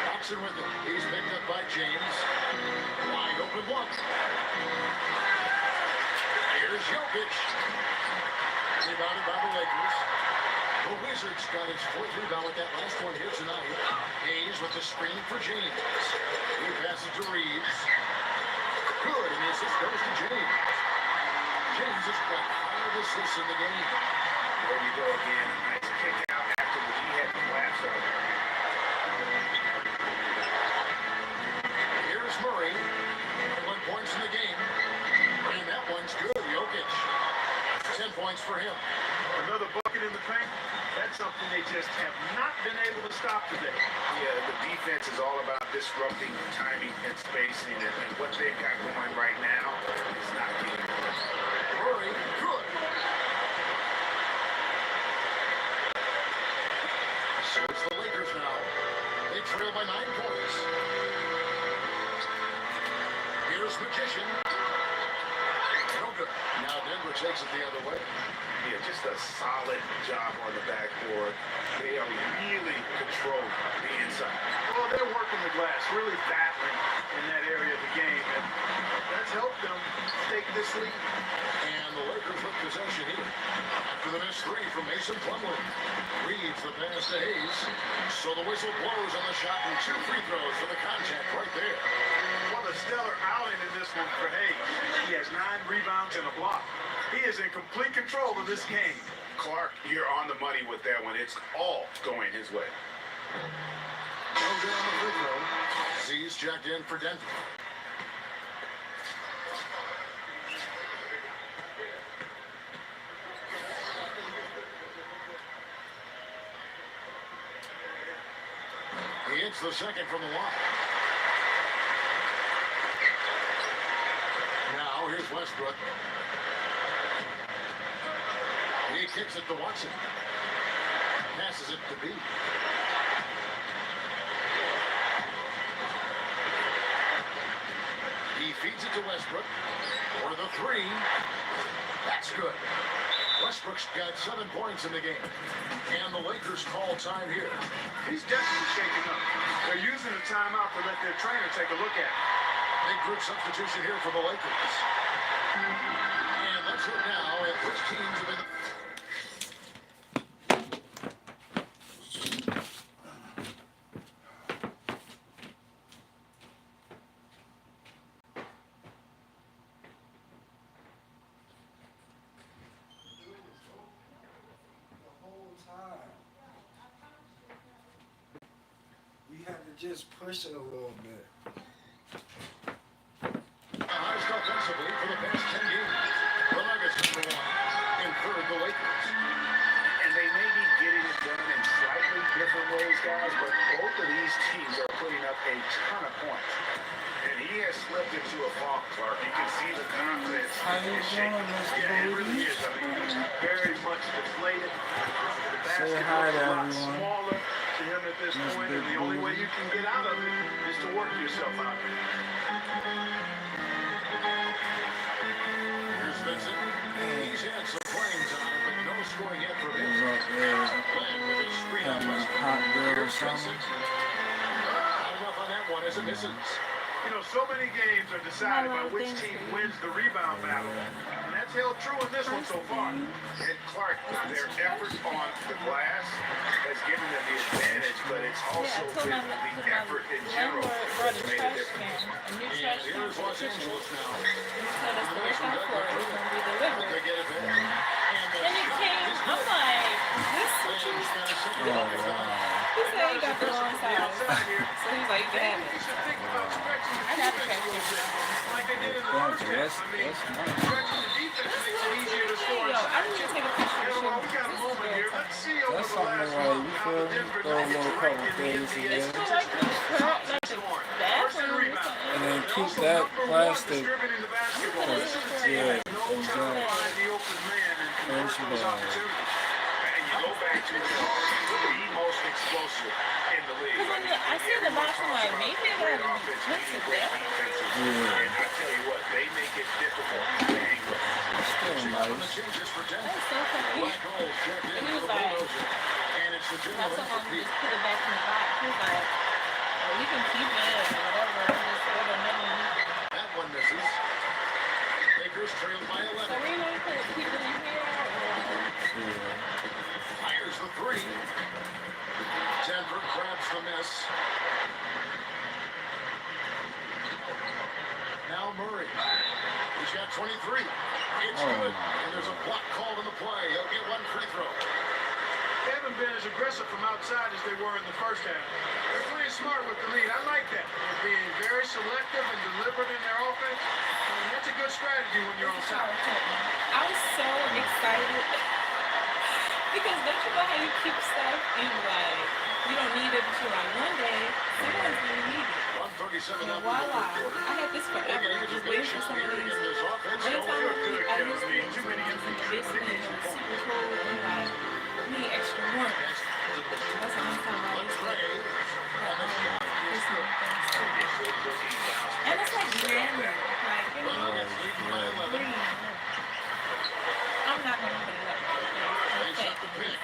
Watson with it. He's picked up by James. Wide open one. Here's Jokic. Rebounded by the Lakers. The Wizards got his 4th rebound with that last one here tonight. Hayes with the screen for James. He passes to Reeves. Good, and the assist goes to James. James has got 5 assists in the game. There you go again. Nice kick out after he had the last of it. Here's Murray. 21 points in the game. And that one's good. Jokic. 10 points for him. Another bucket in the paint. That's something they just have not been able to stop today. Yeah, the defense is all about disrupting timing and spacing, and what they've got going right now is not getting it. Murray, good. So it's the Lakers now. They trail by 9 points. Here's Magician. No good. Now Denver takes it the other way. Yeah, just a solid job on the backboard. They are really controlling the inside. Well, they're working the glass, really battling in that area of the game, and that's helped them take this lead. And the Lakers with possession here. After the missed 3 from Mason Plumlee. Reads the pass to Hayes. So the whistle blows on the shot and 2 free throws for the contact right there. What a stellar outing in this one for Hayes. He has 9 rebounds and a block. He is in complete control of this game. Clark, you're on the money with that one. It's all going his way. No good on the free throw. Z's checked in for Denver. He hits the second from the line. Now here's Westbrook. He kicks it to Watson. Passes it to B. He feeds it to Westbrook for the 3. That's good. Westbrook's got 7 points in the game. And the Lakers call time here. He's definitely shaking up. They're using the timeout to let their trainer take a look at it. Big group substitution here for the Lakers. And let's look now at which teams have been... Just push it a little bit. Highest offensively for the past 10 games. The Nuggets number 1. In third, the Lakers. And they may be getting it done in slightly different ways, guys, but both of these teams are putting up a ton of points. And he has slipped into a funk, Clark. You can see the confidence How you is shaking. doing, Mr. Yeah, it Booty? really is. I mean, he's very much deflated. The Say basketball's hi to a lot everyone. smaller to him at this Mr. point, and the Big only way Booty. you can get out of it is to work yourself out. Here's Vincent. He's had some playing time, but no scoring yet from him. He's up there Glenn with a screen on having a Westbrook. hot girl or Here's something. Vincent. Not enough on that one as it misses. You know, so many games are decided by which team wins the rebound battle. And that's held true in this one so far. And Clark, their effort on the glass has given them the advantage but it's Yeah, also I told the my effort in general landlord brought that's a made a trash difference. can, a new And trash can here's for Los Christmas. Angeles now. And he told us to look out for it. It was gonna be They delivered. get it back. And the And it shot came. is I'm good. like, is this what you? He's got a second Oh, bucket down. wow. He said he got the wrong size. Outside here. So he's like, you can have Maybe you it. should think about stretching the I got the defense a little trash bit, can. like they did in the Thank first you. half. That's I mean, nice. stretching the defense makes it easier to score. Yo, I need to take a picture You of know what? We you. got a This is moment very here. tough. Let's see over That's the something last like month you how feel the me? Denver Throw a Nuggets little rank couple in the things NBA. in there. So like the crap, like the bathroom or something. And then They're keep also that number one plastic. distributing the basketball. This is a team Yeah, that knows how to exactly. find the open man and convert Punch those bag. opportunities. And you go back to the most explosive in the league. Because when I see the bathroom, like maybe they Great gotta offense, be meaning great defenses. Yeah. And I tell you what, they make it difficult to angle. Still On the nice. changes for Denver. That's so funny. Black hole checked in And he for was the like, bulldozer. And it's the Not general so long to MVP. just put it back in the box. He was like, oh, we can keep it or whatever. And just order another one. That one misses. Lakers trailed by So 11. we know to keep it in here or Yeah. Fires the three. Denver grabs the miss. Now Murray. He's got 23. It's Oh, good. my And there's a block called on the play. He'll get one free throw. They haven't been as aggressive from outside as they were in the first half. They're playing smart with the lead. I like that. They're being very selective and deliberate in their offense. And that's a good strategy when you're on top. I was so excited because don't you know how you keep stuff and like you don't need it, but you're like one day someone's gonna need it. 137 And up in the voila, third quarter. I had this forever, just waiting for some of these. Anytime I use things, too many of these super cool and like need extra warmth. That's the only time I use it. This little thing. And it's like grammar, like you know, green. I'm not gonna put it up. They Okay. set the pick.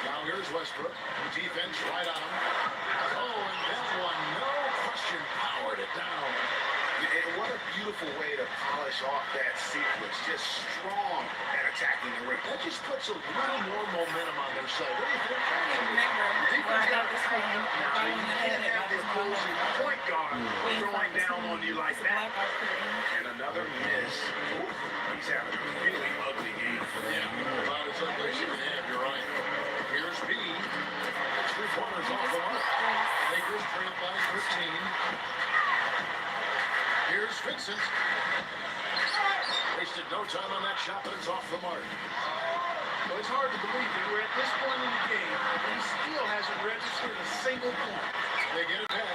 Now here's Westbrook. Defense right on him. Oh, and that one, no question, powered it down. And what a beautiful way to polish off that sequence. Just strong at attacking the rim. That just puts a little more momentum on their side. What do you think? I don't even remember where I got this from. If I You wanna can't edit, I have the just know opposing what point guard throwing down on you like that. And another miss. He's having a really ugly game. Yeah, about as ugly as you can have, you're right. Here's B. Three-pointers off the mark. Lakers trail by 13. Here's Vincent. Wasted no time on that shot, but it's off the mark. Well, it's hard to believe that we're at this point in the game and he still hasn't registered a single point. They get it back.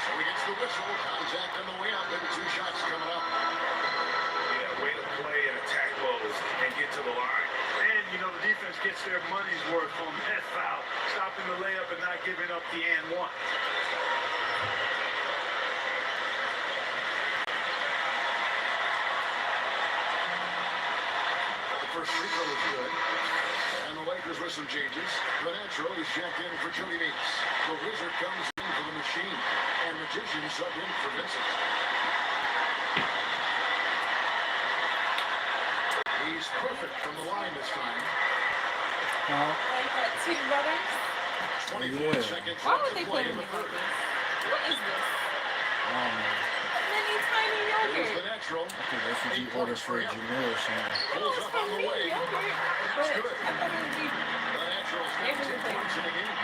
So he gets the whistle. Contact on the way up, and 2 shots coming up. Yeah, way to play and attack blows and get to the line. And, you know, the defense gets their money's worth on that foul, stopping the layup and not giving up the and one. The first free throw is good. And the Lakers with some changes. Venetro is checked in for Jody Meeks. The Wizard comes in for the Machine. And Magician subbed in for Vincent. He's perfect from the line this time. Huh? Like that two brothers. 24 Yeah. seconds Why left would they to play play in with the me like third. this? What is this? Mini tiny Here's yogurt. Venetro. I think that's what you ordered for Jameer or something. Pulls It's up from on the mini way. yogurt. But That's good. I thought it would be. Venetro's got 10 points in the game.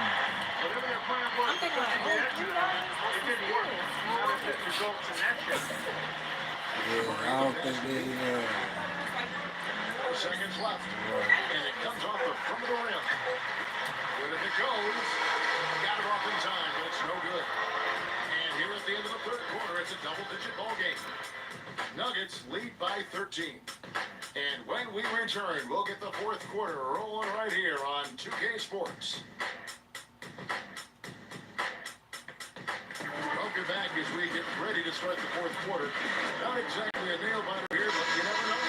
Whatever their plan was, I'm thinking like, oh, $3. it That's didn't work. good. Not if it results in that shot. Yeah, I don't think they, 4 seconds left. And it comes off the front of the rim. Good if it goes. Got it off in time, but it's no good. And here at the end of the third quarter, it's a double-digit ball game. Nuggets lead by 13. And when we return, we'll get the fourth quarter rolling right here on 2K Sports. Welcome back as we get ready to start the fourth quarter. Not exactly a nail-biter here, but you never know.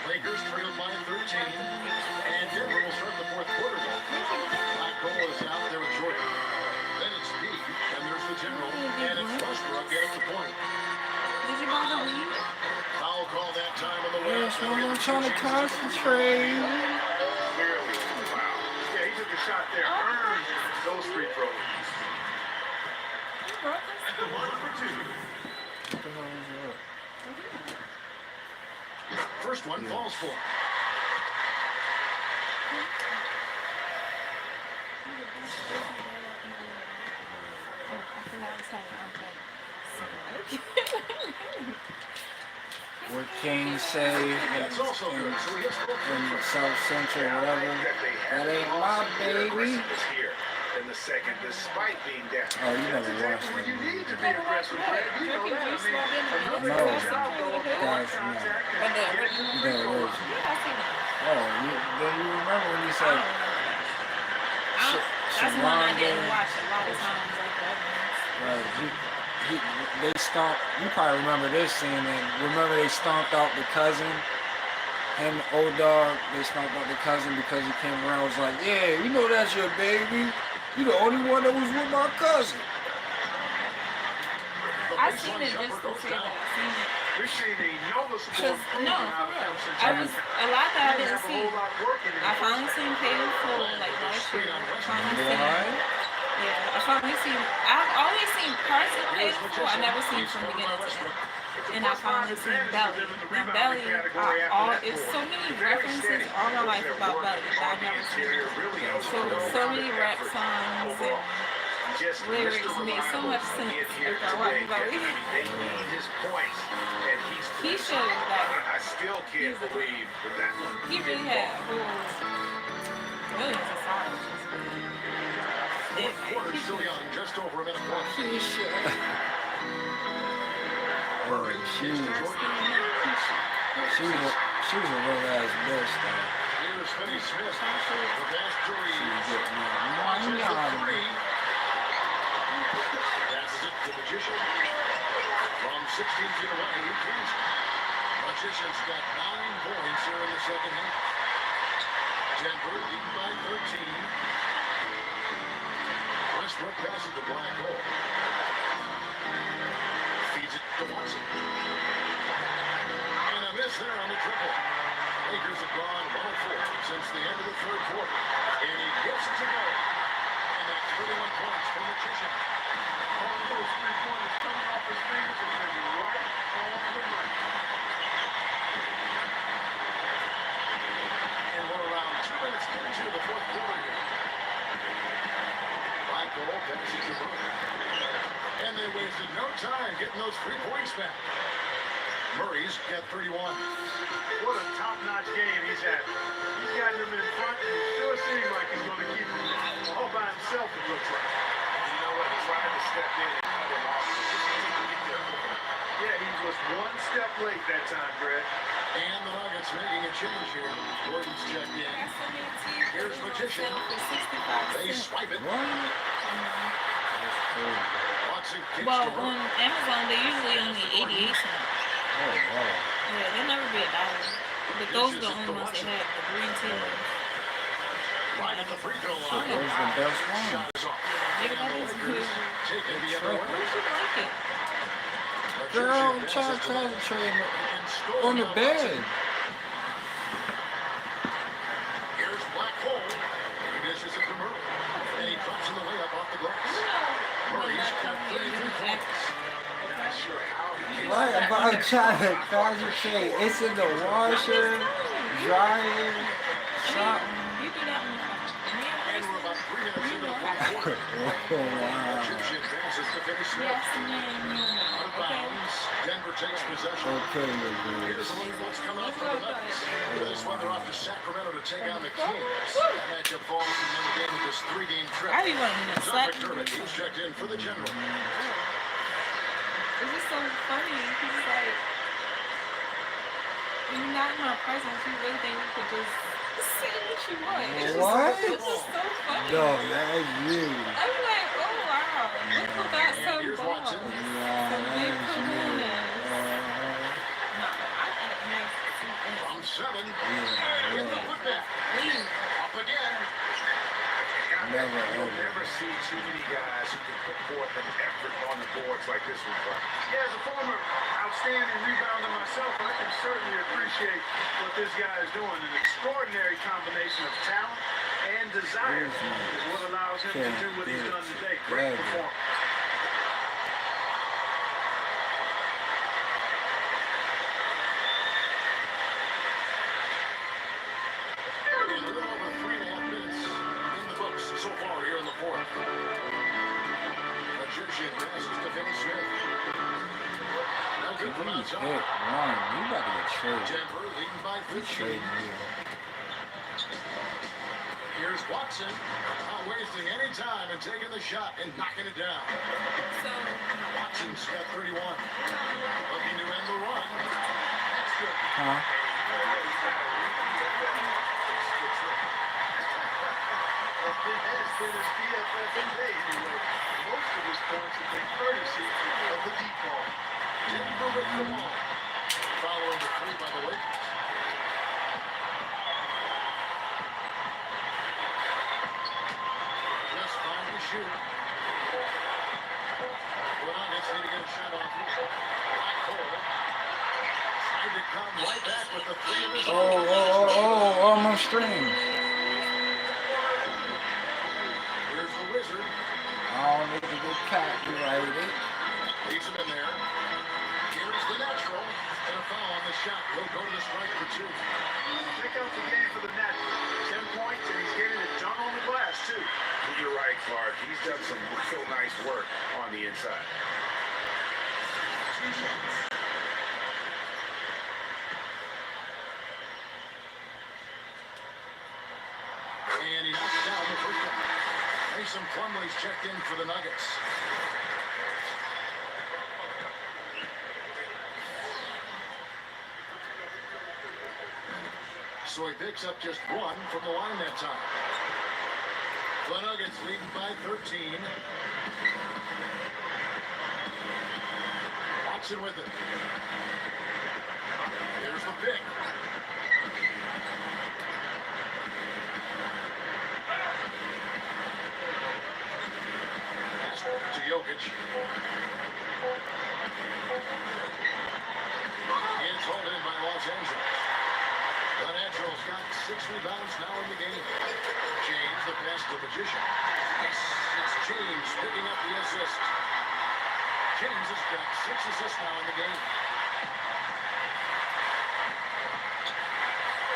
Lakers trailed by 13. And Denver will start the fourth quarter. Black Hole is out there with Jordan. Then it's B, and there's the general. And it's Westbrook getting the point. Did you buy the weed? Foul call that time on the way. That's what I'm trying to concentrate. Clearly, wow. Yeah, he took a shot there. Earned those free throws. At the line for two. What the hell is First one falls for. that? What King say That's also good. So he hits both in free throws. South Central, whatever? That ain't my baby. Was here in the second, despite being down. Oh, you never Exactly watched what you it. need to be aggressive, Greg. You know that. I mean, No. another foul goal, Guys, no. contact, But and the- get it to the You free know, throw. it is. Oh, then you remember when you said That's one I didn't watch a lot of times, like the other ones. they stomped. You probably remember this scene. And remember they stomped out the cousin. Him, the old dog. They stomped out the cousin because he came around. Was like, yeah, you know that's your baby. You the only one that was with my cousin. I seen it just to say that I seen it. We've seen a noticeable Cause improvement no, out for of him real. since I he was a lot that I didn't didn't have a see. whole lot working in I the finally seen Peyton full like last year. I finally seen. Why? Yeah, I finally seen. I've always seen parts of Peyton full. I never seen from beginning to end. And I finally seen Belly. And Belly, it's so many references all my life about Belly that I've never seen. So many rap songs and Just lyrics Mr. made so much sense Reliable here if I watch today. Belly. I mean, they need his points, and He showed that I still can't believe that one. he really had millions of songs. Fourth quarter still young, just over a minute left. Murray She is was to join him. a real ass bitch though. Here's Finney Smith. The pass to She Reeves. was getting Launches the money. three. Passes it to Magician. From 16 feet away, he can't. Magician's got 9 points here in the second half. Denver leading by 13. Westbrook passes to Black Hole. Feeds it to Watson. And a miss there on the triple. Lakers have gone 104 since the end of the third quarter. And he gets it to go. And that's 31 points for Magician. All those three-pointers coming off his fingers and they're right on the money. And we're around 2 minutes into the fourth quarter here. Black Hole passes to Murray. And they wasted no time getting those 3 points back. Murray's got 31. What a top-notch game he's had. He's gotten them in front, and it sure seems like he's going to keep them all by himself, it looks like. You know what? He tried to step in and cut him off. Yeah, he was one step late that time, Brett. And the Nuggets making a change here. Gordon's checked in. Here's Magician. They swipe it. What? That's crazy. Watson kicks Well, to on Murray. Amazon they usually only 88 cents. Oh wow. Yeah, they'll never be $1. But those are the only ones they have, the green tea ones. Right at the free throw So line. those the best one. Shot is off. Maybe that is good. Take it the other way. Where should like it? Girl, I'm trying to concentrate on the bed. Here's Black Hole. He dishes it to Murray. And he drops in the layup off the glass. Murray's got 33 points. Not sure how he Right, but I'm trying to concentrate. It's in the washer, dryer, shop. You do that one. And we're about 3 minutes into the fourth quarter. Oh wow. Egyptian advances to Finney Smith. Yes, ma'am. Out of Okay. bounds. Denver takes possession. Okay, you Here's a look at what's coming up for the Nuggets. For this one, they're off to Sacramento to take on the Kings. That matchup falls in the game of this 3-game trip. I be wanting to John slap. McDermott, he's checked in for the General. It's just so funny. He's like, when you're not in my presence, you really think you could just say what you want. What? It's just so funny. No, that's you. I'm like, oh wow, look who got And some here's balls. Watson. Yeah, Some big that's you. kahunas. No, I act nice. From 7. Yeah, With the yeah. putback. Leave. Up again. Never, You'll ever. never see too many guys who can put forth an effort on the boards like this one, Frank. Yeah, as a former outstanding rebounder myself, I can certainly appreciate appreciate what this guy is doing. An extraordinary combination of talent and desire is what allows him to do what he's done today. Great performance. A little over 3.5 minutes in the books so far here in the fourth. Magician passes to Vinny Smith. No good from He's hit outside. one. You about to get traded. Denver leading by You 15. trading here. Here's Watson, not wasting any time and taking the shot and knocking it down. So, Watson's got 31. Looking to end the run. That's good. Huh? It has been his BFF today anyway. Most of his points have been courtesy of the deep ball. Denver with the ball. Following the three by the Lakers. Just fine to shoot. Well, next need to get a shot off. Black hole. Trying to come right back with the three of his Oh, almost stream. Here's the Wizard. Oh, need to get copyrighted. Leaves him in there. Here's the natural. And a foul on the shot. Will go to the strike for two. Pick up the game for the natural. 10 points, and he's getting it done on the glass, too. You're right, Clark. He's done some real nice work on the inside. And he knocks down the first one. Mason Plumlee's checked in for the Nuggets. So he picks up just one from the line that time. The Nuggets leading by 13. Watson with it. Here's the pick. Pass to Jokic. It's hauled in by Los Angeles. The Naturals got 6 rebounds now in the game. James, the pass to Magician. It's James picking up the assist. James has got 6 assists now in the game.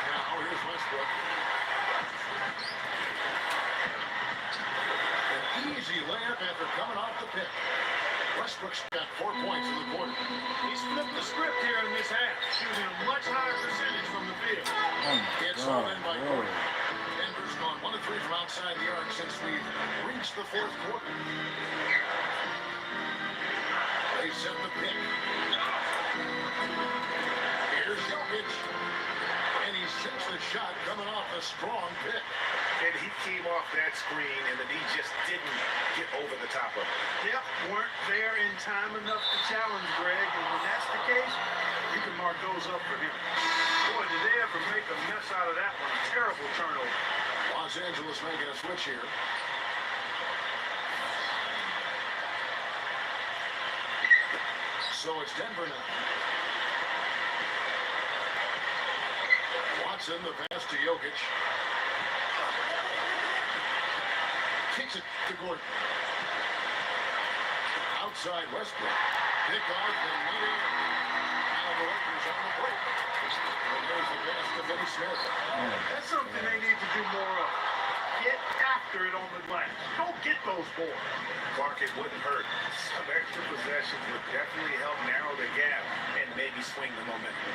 Now here's Westbrook. An easy layup after coming off the pick. Westbrook's got 4 points in the quarter. He's flipped the script here in this half, shooting a much higher percentage from the field. Oh my It's all God. in by Whoa. Gordon. Denver's gone 1 of 3 from outside the arc since we've reached the fourth quarter. They set the pick. Here's Jokic. And he sinks the shot coming off a strong pick. And he came off that screen, and then he just didn't get over the top of it. Yep, weren't there in time enough to challenge Greg, and when that's the case, you can mark those up for him. Boy, did they ever make a mess out of that one. A terrible turnover. Los Angeles making a switch here. So it's Denver now. Watson, the pass to Jokic. Kicks it to Gordon. Outside Westbrook. Pick off and Murray. Now the Lakers on the break. And there's the pass to Vinny Smith. That's something they need to do more of. Get after it on the glass. Don't get those boards. Clark, it wouldn't hurt. Some extra possessions would definitely help narrow the gap and maybe swing the momentum.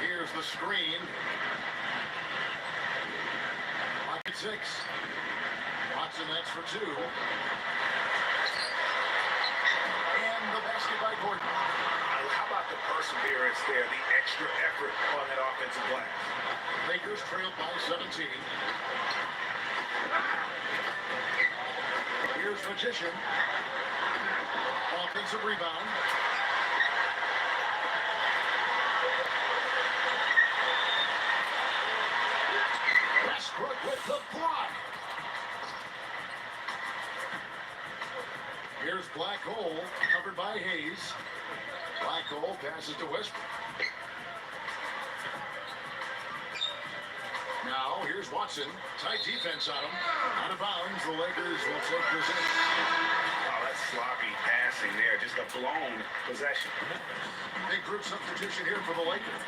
Here's the screen. Pocket 6. Watson, that's for 2. And the basket by Gordon. How about the perseverance there, the extra effort on that offensive glass? Lakers trailed by 17. Here's Magician. Offensive rebound. Westbrook with the block. Here's Black Hole, covered by Hayes. Black Hole passes to Westbrook. Now, here's Watson. Tight defense on him. Out of bounds, the Lakers will take possession. Oh, that's sloppy passing there. Just a blown possession. Big group substitution here for the Lakers.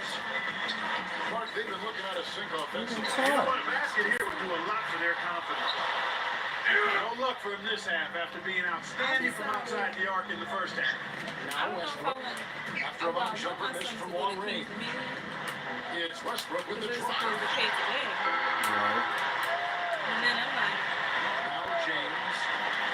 Mark, they've been looking at a sink offensively. You know what, a basket here would do a lot for their confidence. No luck for them this half after being outstanding from outside the arc in the first half. I Now don't know if I Westbrook, want after a long jumper missed from long range. It's Westbrook with the Because try. supposed to pay today. Right. And then I'm like, Now James.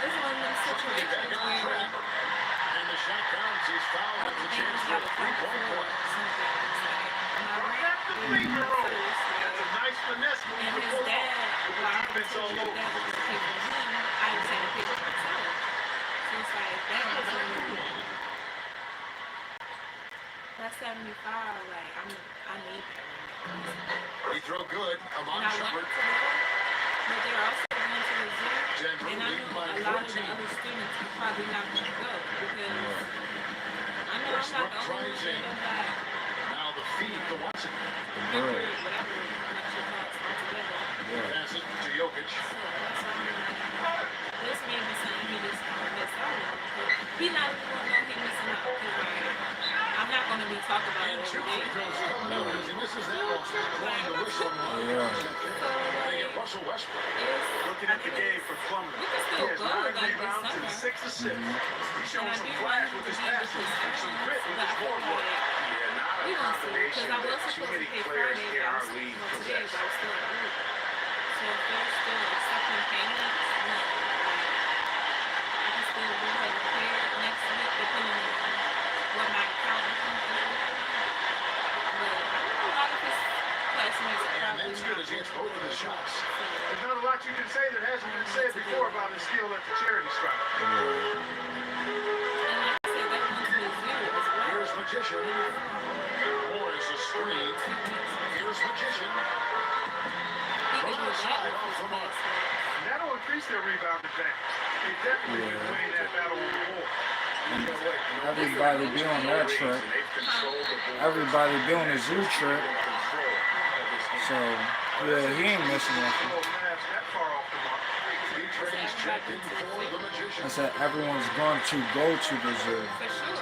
this is one of them Putting it back situations on where track. And the shot counts. He's fouled. Has a they chance just for have a a three-point play. something. It's like, am I right? That's the finger roll. That's a nice finesse move And to his pull dad, off. well, I Defense all his over. dad was the pay for him. I just had to pay for myself. So it's like, damn, that's 75. Like, I need that. He throw good. And Amon I want Shepard. to go, but they're also going to the zoo. Denver And I leading know by a lot of the 14. other students are probably not going to go because I know I'm not Westbrook the only one tries in. that got Now the feed to Watson. whatever, not sure how it's all together. Pass it to Jokic. So that's why I'm like, this may be something he just missed out on. But he not even going to know he missing out because I'm not going to be talking about And it two every free day. throws to come down as he misses that one. Blowing the whistle on the Yeah. They get Russell Westbrook. Looking at the game for Plumlee. We can He still has go 9 like this rebounds and summer. 6 assists. He's And showing I some do flash want with him his to be passes and some grit with but his I feel forward. like Yeah, not we a gonna see combination because I was that too supposed many to pay players Friday, in but I our was league supposed to today, possess. but I was still at work. So if they're still accepting payments, no, I can still go ahead and pay it next week depending on what my account is. But I know a lot of his classmates are And probably that's not good as he hits both of his shots. There's not a lot you can say that hasn't been said before about his skill at the charity stripe. And like I said, that one's with zero as well. Here's Magician. Moore is a screen. Here's Magician. He could do that with his class. And that'll increase their rebound advantage. They definitely Yeah. can win that battle on the floor. Everybody be on that trip. Everybody be on the zoo trip. So, yeah, he ain't missing nothing. Oh, man, that far off the mark. He trains checked in for the Magician. I said everyone's going to go to the zoo. For sure.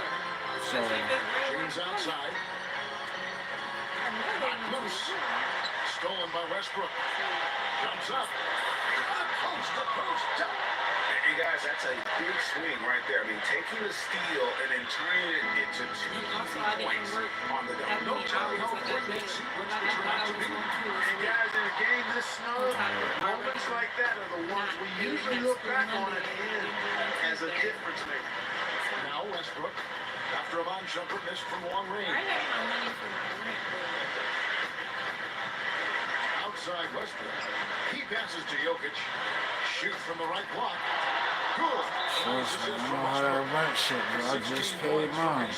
So, Especially if it's real. James outside. I know they want to Loose. do it. Stolen by Westbrook. Comes up. Post to post. Hey guys, that's a big swing right there. I mean, taking the steal and then turning it into two And also, easy I didn't points work on the that double. No many telling hours how like I quick did. the sequence Like I will turn thought I out to was be. going to And is guys, in a game this snug, moments like that are the ones we usually look back on at the end as a difference maker. Now Westbrook. After a long jumper missed from long I range. have my money for my rent, Outside Westbrook. He passes to Jokic. Shoots from the right block. Good. trust me, I know how that rent shit, bro. I just paid mine. I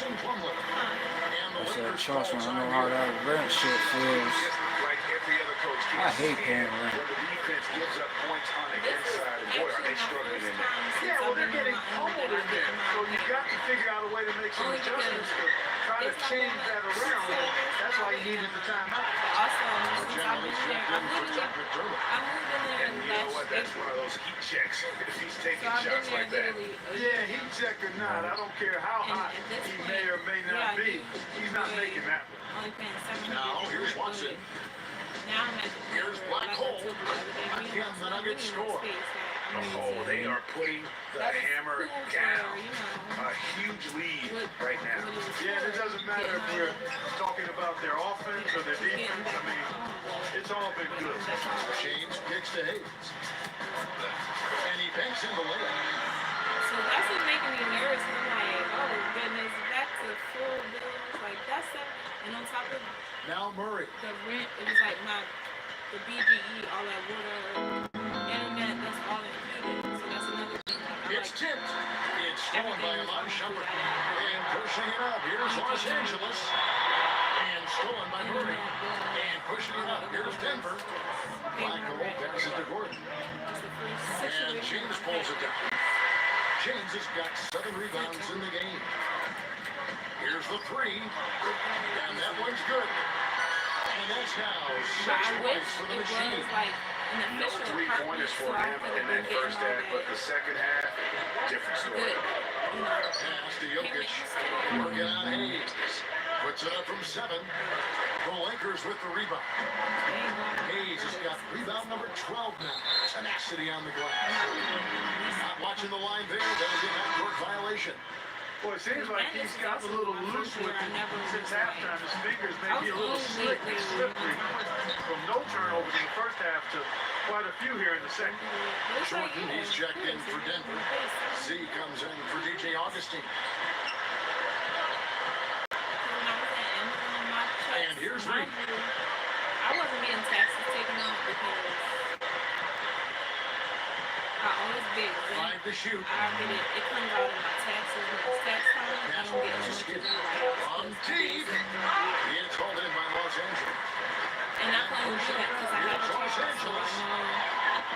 said, trust me, I know how that rent shit feels. Just like every other coach I can't hate stand paying rent. when the defense gives up points on the This is inside. And boy, are actually they my struggling first in there. time since Yeah, well, I've they're been getting on my own pummeled that in I there. get my So own you got to figure out a way to make some Only because adjustments to try to it's not change that that around. That's why you needed the timeout. But also, since I've Generally been checked there, in for Tucker I Durley. moved in there And you know what? last That's one April. of those heat checks. If he's taking So I've been shots there like that. literally a Yeah, year. heat check or not, I don't care how And hot at this he point, may or may yeah, not be. he He's not really making that one. Only paying $700. Now, here's Watson. Now I'm at the point Here's where, Black like I Hole. told you the other day, we Again, want the some Nuggets really score. space that I need Oh, to- they are putting the that is hammer cool for, down. you know, A huge lead what- right now. what it was Yeah, and it for, doesn't matter if getting we're talking about their offense or their getting defense. back I mean, on the- it's all been good. That's all. James kicks to Hayes. And he banks in the layup. So that's what's making me nervous. I'm like, oh goodness, back to full bills. Like that's that. And on top of Now Murray. the rent, it was like the BGE, all that water, internet, that's all included. So that's another thing. Like, I It's like tipped. It's stolen by everything Amon was Shepard. included. And pushing it up. Here's Los Angeles. And stolen by Murray. And pushing it up. Here's Denver. Black Hole passes to Gordon. That's the first And situation. James pulls it down. James has got 7 rebounds in the game. Here's the three. And that one's good. And that's now But 6 I wish points for the it machine. was like an No official three-pointers for him in that first half, but the second half, different story. good, you know, Pass to Jokic. Working on Hayes. Puts it up from 7. The Lakers with the rebound. Hayes has got rebound number 12 now. Tenacity on the glass. Not watching the line there. That'll be a backcourt violation. Well, it seems like he's gotten a little loose with it since halftime. His fingers may be a little slick and slippery. From no turnovers in the first half to quite a few here in the second. Jordan, he's checked in for Denver. Z comes in for DJ Augustine. And here's Reed. I wasn't getting taxes taken off because I always get rent. 5 to shoot. I get it. It comes out of my taxes when it's tax time. I That's don't what get I it just until skipped. I On deep. He is called in by Los Angeles. And I can only do that because I have a Los child, so I Angeles. know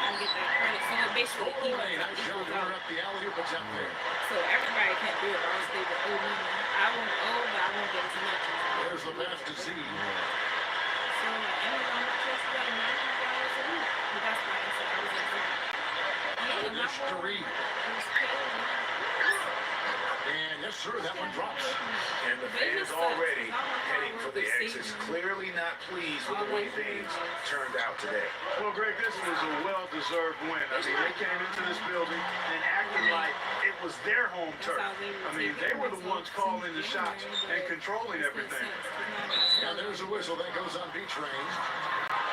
I get that credit. So it basically Hey, evens nice shot equals to run out. up the alley-oop. It's up there. So everybody can't do it, or else they would owe me. I won't owe, but I won't get as much. There's the pass to Z. So Amazon purchased about $900 a week. But that's why I said I was in debt. Yeah, my Dish to whole Reed. was paying. And yes, sir, that one drops. And the fans already heading for the exits, clearly not pleased with the way things turned out today. Well, Greg, this was a well-deserved win. I mean, they came into this building and acted like it was their home turf. I mean, they were the ones calling the shots and controlling everything. And there's a whistle that goes on beach range.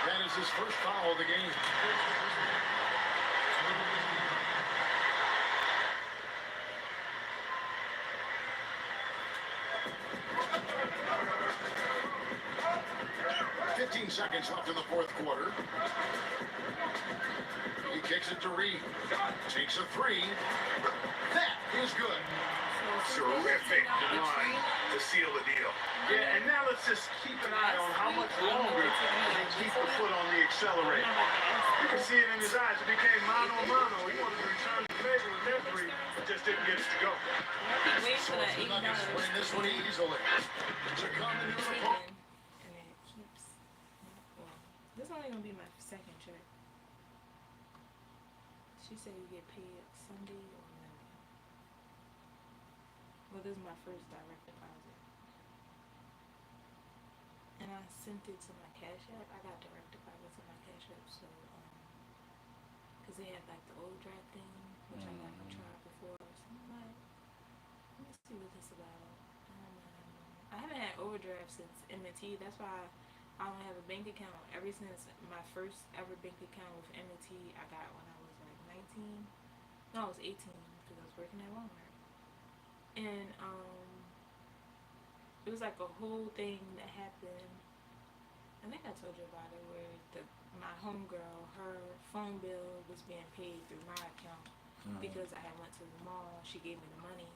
That is his first foul of the game. Seconds left in the fourth quarter. He kicks it to Reed. Takes a three. That is good. Terrific line to seal the deal. Yeah, and now let's just keep an eye on how much longer they keep the foot on the accelerator. You can see it in his eyes. It became mano a mano. He wanted to return the favor with that three, but just didn't get it to go. So the Nuggets win this one easily. To come into the opponent. And it keeps. Well, this is only gonna be my second check. She said you get paid Sunday or Monday. Well, this is my first direct deposit. And I sent it to my Cash App. I got direct deposit to my Cash App, so cause they had like the overdraft thing, which I never tried before. So I'm like, let me see what this about. I haven't had overdraft since M&T. That's why I don't have a bank account. Ever since my first ever bank account with M&T, I got when I was like 19. No, I was 18 because I was working at Walmart. And it was like a whole thing that happened. I think I told you about it, where my homegirl, her phone bill was being paid through my account because I had went to the mall. She gave me the money,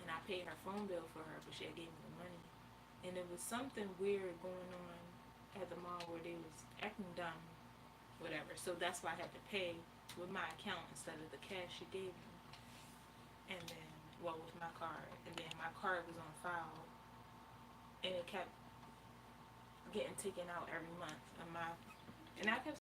and I paid her phone bill for her, but she had gave me the money. And there was something weird going on at the mall where they was acting dumb, whatever. So that's why I had to pay with my account instead of the cash she gave me. And then, well, with my card. And then my card was on file, and it kept getting taken out every month. And I kept